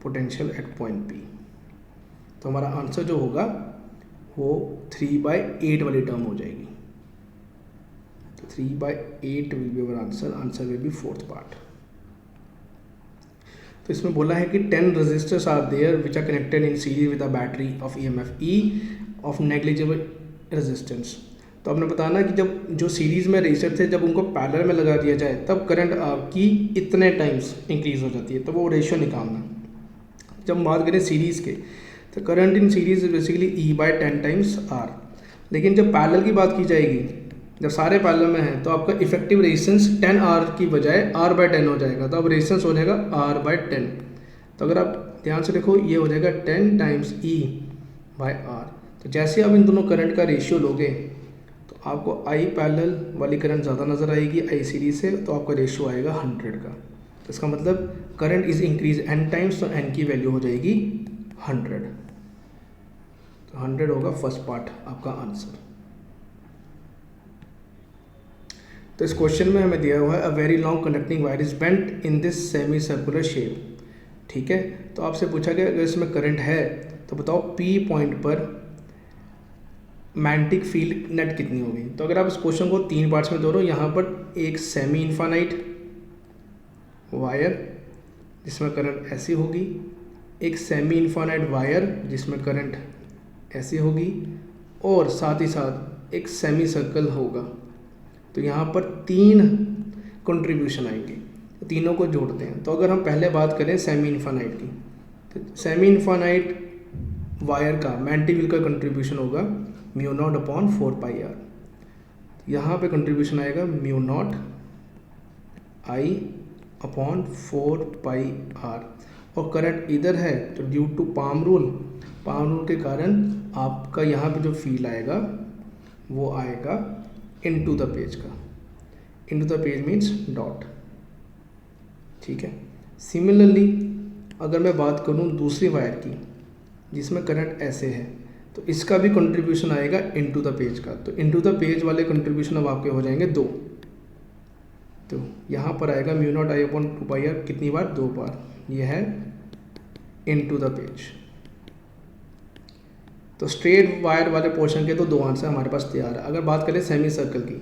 potential at point P. तो हमारा आंसर जो होगा वो 3/8 वाली टर्म हो जाएगी। तो 3/8 will be our answer, answer will be fourth part. तो इसमें बोला है कि 10 resistors are there which are connected in series with a battery of EMF E of negligible resistance. तो आपने बताना कि जब जो सीरीज में रेजिस्टर थे जब उनको पैरेलल में लगा दिया जाए तब करंट आपकी इतने टाइम्स इंक्रीज हो जाती है, तो वो रेशियो निकालना। जब हम बात करें सीरीज़ के तो current in series basically E/10 times R. लेकिन जब पैरेलल की बात की जाएगी, जब सारे पैरेलल में हैं तो आपका इफेक्टिव रेजिस्टेंस 10R की बजाय R/10 हो जाएगा। तो अब रेजिस्टेंस हो जाएगा R/10। तो अगर आप ध्यान से देखो ये हो जाएगा 10 टाइम्स E/R। तो जैसे आप इन दोनों करंट का रेशियो लोगे तो आपको I पैरेलल वाली करंट ज़्यादा नज़र आएगी I सीरीज से, तो आपका रेशियो आएगा 100 का। तो इसका मतलब current is increase n times, तो n की वैल्यू हो जाएगी 100। तो 100 होगा फर्स्ट पार्ट आपका आंसर। तो इस क्वेश्चन में हमें दिया हुआ है a very long conducting wire is bent in this semi circular shape. ठीक है, तो आपसे पूछा गया अगर इसमें करंट है तो बताओ P पॉइंट पर मैग्नेटिक फील्ड नेट कितनी होगी। तो अगर आप इस क्वेश्चन को 3 पार्ट्स में तोड़ो, यहाँ पर एक सेमी इनफाइनाइट वायर जिसमें करंट ऐसी होगी, एक सेमी इनफाइनाइट वायर जिसमें करंट ऐसी होगी, और साथ ही साथ एक सेमी सर्कल होगा। तो यहाँ पर 3 कंट्रीब्यूशन आएंगे, तो तीनों को जोड़ते हैं। तो अगर हम पहले बात करें सेमी इनफाइनाइट की, तो सेमी इनफाइनाइट वायर का मैग्नेटिक फील्ड का कंट्रीब्यूशन होगा μ0/4πr। यहाँ पे कंट्रीब्यूशन आएगा μ0I/4πr। और करंट इधर है तो ड्यू टू पाम रूल के कारण आपका यहाँ पे जो फील्ड आएगा वो आएगा इनटू द पेज का। Into the page means dot. ठीक है, सिमिलरली अगर मैं बात करूँ दूसरी वायर की जिसमें करंट ऐसे है, तो इसका भी कंट्रीब्यूशन आएगा इनटू द पेज का। तो इनटू द पेज वाले कंट्रीब्यूशन अब आपके हो जाएंगे 2। तो यहाँ पर आएगा μ0I/2πr कितनी बार, 2 बार। ये है इनटू द पेज। तो स्ट्रेट वायर वाले पोर्शन के तो 2 आंसर हमारे पास तैयार है। अगर बात करें सेमी सर्कल की,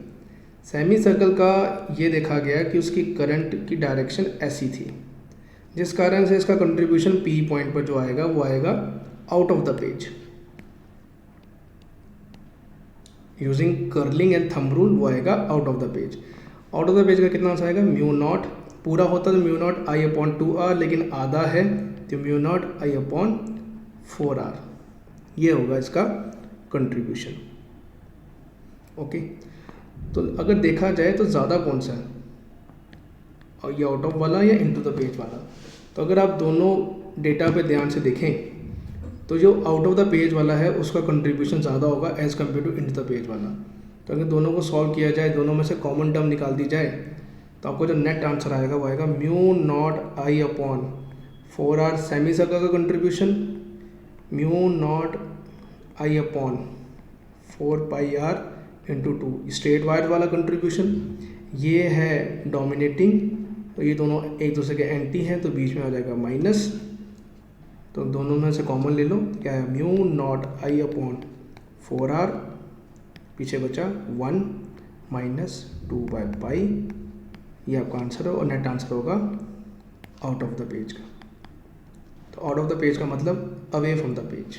सेमी सर्कल का ये देखा गया कि उसकी करंट की डायरेक्शन ऐसी थी, जिस कारण से इसका कंट्रीब्यूशन P पॉइंट पर जो आएगा वो आएगा out of the page. Using curling and thumb rule वो आएगा out of the page. Out of the page का कितना आंसर आएगा, μ0। पूरा होता तो μ0I/2r, लेकिन आधा है तो μ0I/4r। ये होगा इसका कंट्रीब्यूशन। ओके, तो अगर देखा जाए तो ज़्यादा कौन सा है, और ये आउट ऑफ वाला या इनटू द पेज वाला। तो अगर आप दोनों डेटा पे ध्यान से देखें तो जो आउट ऑफ द पेज वाला है उसका कंट्रीब्यूशन ज़्यादा होगा as compare to into the page वाला। तो अगर दोनों को सॉल्व किया जाए, दोनों में से कॉमन टर्म निकाल दी जाए, तो आपको जो नेट आंसर आएगा वो आएगा μ0I/4r सेमी सर्कल का contribution, μ0I/4πr into 2 straight wire वाला कंट्रीब्यूशन। ये है डोमिनेटिंग, तो ये दोनों एक दूसरे के एंटी हैं, तो बीच में आ जाएगा माइनस। तो दोनों में से कॉमन ले लो, क्या है μ0I/4r, पीछे बचा 1 - 2/π। ये आपका आंसर है, और नेट आंसर होगा आउट ऑफ द पेज का। तो आउट ऑफ द पेज का मतलब अवे फ्रॉम द पेज।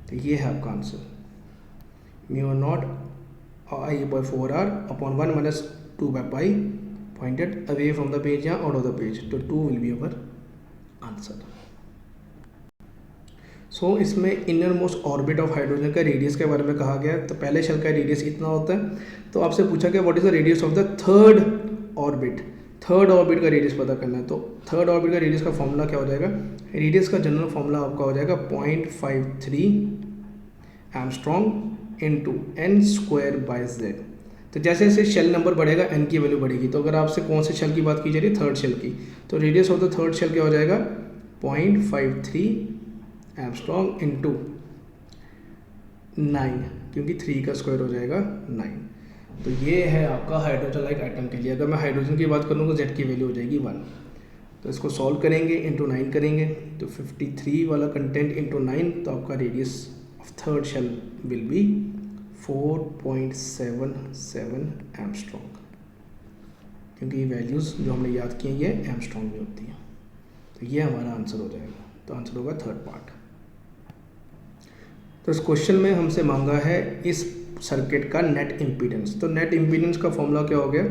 तो ये है आपका answer μ0I/4r upon 1 - 2/π pointed away from the page या आउट ऑफ द पेज। तो 2 will be our answer. So इसमें inner most orbit of hydrogen का रेडियस के बारे में कहा गया। तो पहले शेल का रेडियस इतना होता है, तो आपसे पूछा गया what is the radius of the third orbit. Third orbit का रेडियस पता करना है, तो थर्ड ऑर्बिट का रेडियस का फॉर्मूला क्या हो जाएगा, रेडियस का जनरल फॉर्मूला आपका हो जाएगा 0.53 एंगस्ट्रॉम इंटू n²/z। तो जैसे जैसे शेल नंबर बढ़ेगा n की वैल्यू बढ़ेगी। तो अगर आपसे कौन से शेल की बात की जा रही है, थर्ड शेल की, तो radius of the third shell क्या हो जाएगा 0.53 एंगस्ट्रॉम इंटू 9, क्योंकि 3 का स्क्वायर हो जाएगा 9। तो ये है आपका हाइड्रोजन लाइक आइटम के लिए। अगर मैं हाइड्रोजन की बात करूँ तो जेड की वैल्यू हो जाएगी 1। तो इसको सॉल्व करेंगे, इंटू 9 करेंगे, तो 53 वाला कंटेंट इंटू 9, तो आपका radius of third shell will be 4.77 angstrom, क्योंकि ये वैल्यूज़ जो हमने याद की हैं ये एमस्ट्रॉन्ग में होती हैं। तो ये हमारा आंसर हो जाएगा। तो आंसर होगा थर्ड पार्ट। तो इस क्वेश्चन में हमसे मांगा है इस सर्किट का नेट इम्पीडेंस। तो नेट इम्पीडेंस का फॉर्मूला क्या हो गया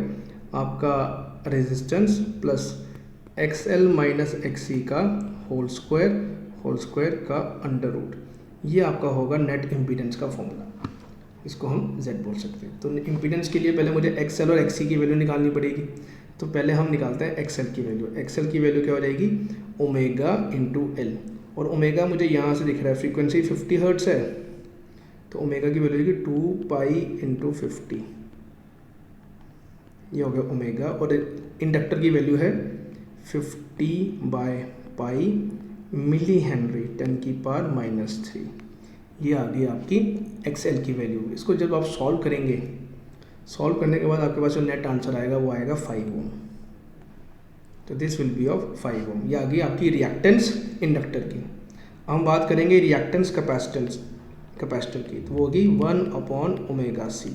आपका, resistance plus XL minus XC का होल स्क्वायर का अंडर रूट, ये आपका होगा नेट इम्पीडेंस का फॉर्मूला। इसको हम Z बोल सकते हैं। तो इम्पीडेंस के लिए पहले मुझे XL और XC की वैल्यू निकालनी पड़ेगी। तो पहले हम निकालते हैं XL की वैल्यू। XL की वैल्यू क्या हो जाएगी, ओमेगा इंटू एल। और ओमेगा मुझे यहाँ से दिख रहा है, फ्रीक्वेंसी 50 हर्ट्स है, तो ओमेगा की वैल्यू होगी 2 पाई इंटू 50, ये हो गया ओमेगा। और इंडक्टर की वैल्यू है 50/पाई मिली हेनरी 10⁻⁻3, ये आ गई आपकी XL की वैल्यू। इसको जब आप सॉल्व करेंगे, सॉल्व करने के बाद आपके पास जो नेट आंसर आएगा वो आएगा 5 ओम। तो दिस विल बी ऑफ 5 ओम। ये आ गई आपकी रिएक्टेंस इंडक्टर की। हम बात करेंगे रिएक्टेंस कैपेसिटर की, तो वो होगी 1/ओमेगा C।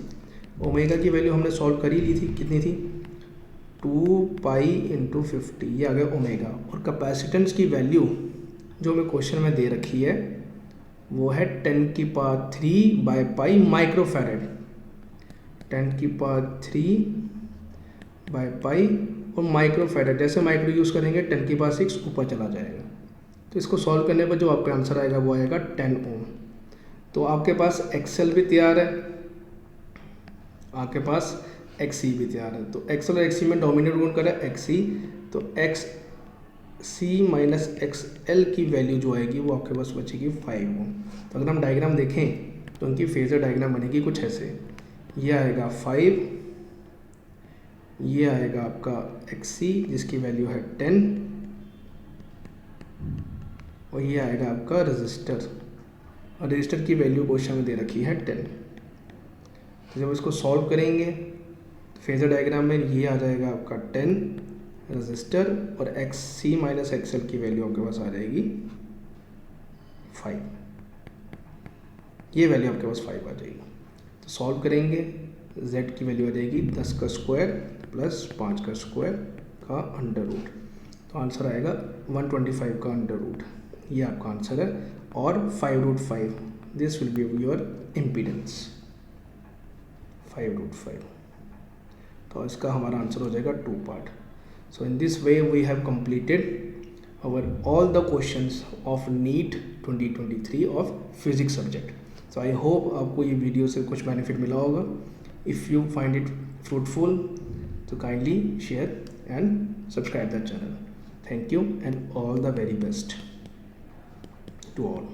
ओमेगा की वैल्यू हमने सॉल्व कर ही ली थी, कितनी थी 2 पाई इंटू 50, ये आ गया ओमेगा। और कैपेसिटेंस की वैल्यू जो हमें क्वेश्चन में दे रखी है वो है 10⁻³ माइक्रोफैरेड, 10⁻³ और माइक्रोफैरेड, जैसे माइक्रो यूज़ करेंगे 10⁻6 ऊपर चला जाएगा। तो इसको सॉल्व करने पर जो आपका आंसर आएगा वो आएगा 10 ओम। तो आपके पास XL भी तैयार है, आपके पास XC भी तैयार है। तो XL और XC में डोमिनेट कौन कर रहा है, XC। तो XC माइनस XL की वैल्यू जो आएगी वो आपके पास बचेगी 5 ओम। तो अगर हम डायग्राम देखें तो उनकी फेजर डायग्राम बनेगी कुछ ऐसे, ये आएगा 5, ये आएगा आपका XC जिसकी वैल्यू है 10, और ये आएगा आपका रजिस्टर, और रजिस्टर की वैल्यू क्वेश्चन में दे रखी है 10। तो जब इसको सॉल्व करेंगे तो फेजर डायग्राम में ये आ जाएगा आपका 10 रजिस्टर, और XC माइनस XL की वैल्यू आपके पास आ जाएगी 5, ये वैल्यू आपके पास 5 आ जाएगी। तो सॉल्व करेंगे, Z की वैल्यू आ जाएगी 10 का स्क्वायर प्लस 5 का स्क्वायर का अंडर रूट, तो आंसर आएगा 125 का अंडर रूट, ये आपका आंसर है। और 5√5, this will be your impedance 5√5। तो इसका हमारा आंसर हो जाएगा 2 part. So in this way we have completed our all the questions of NEET 2023 of physics subject. So I hope आपको ये वीडियो से कुछ बेनिफिट मिला होगा। If you find it fruitful, so kindly share and subscribe the channel. Thank you and all the very best to all.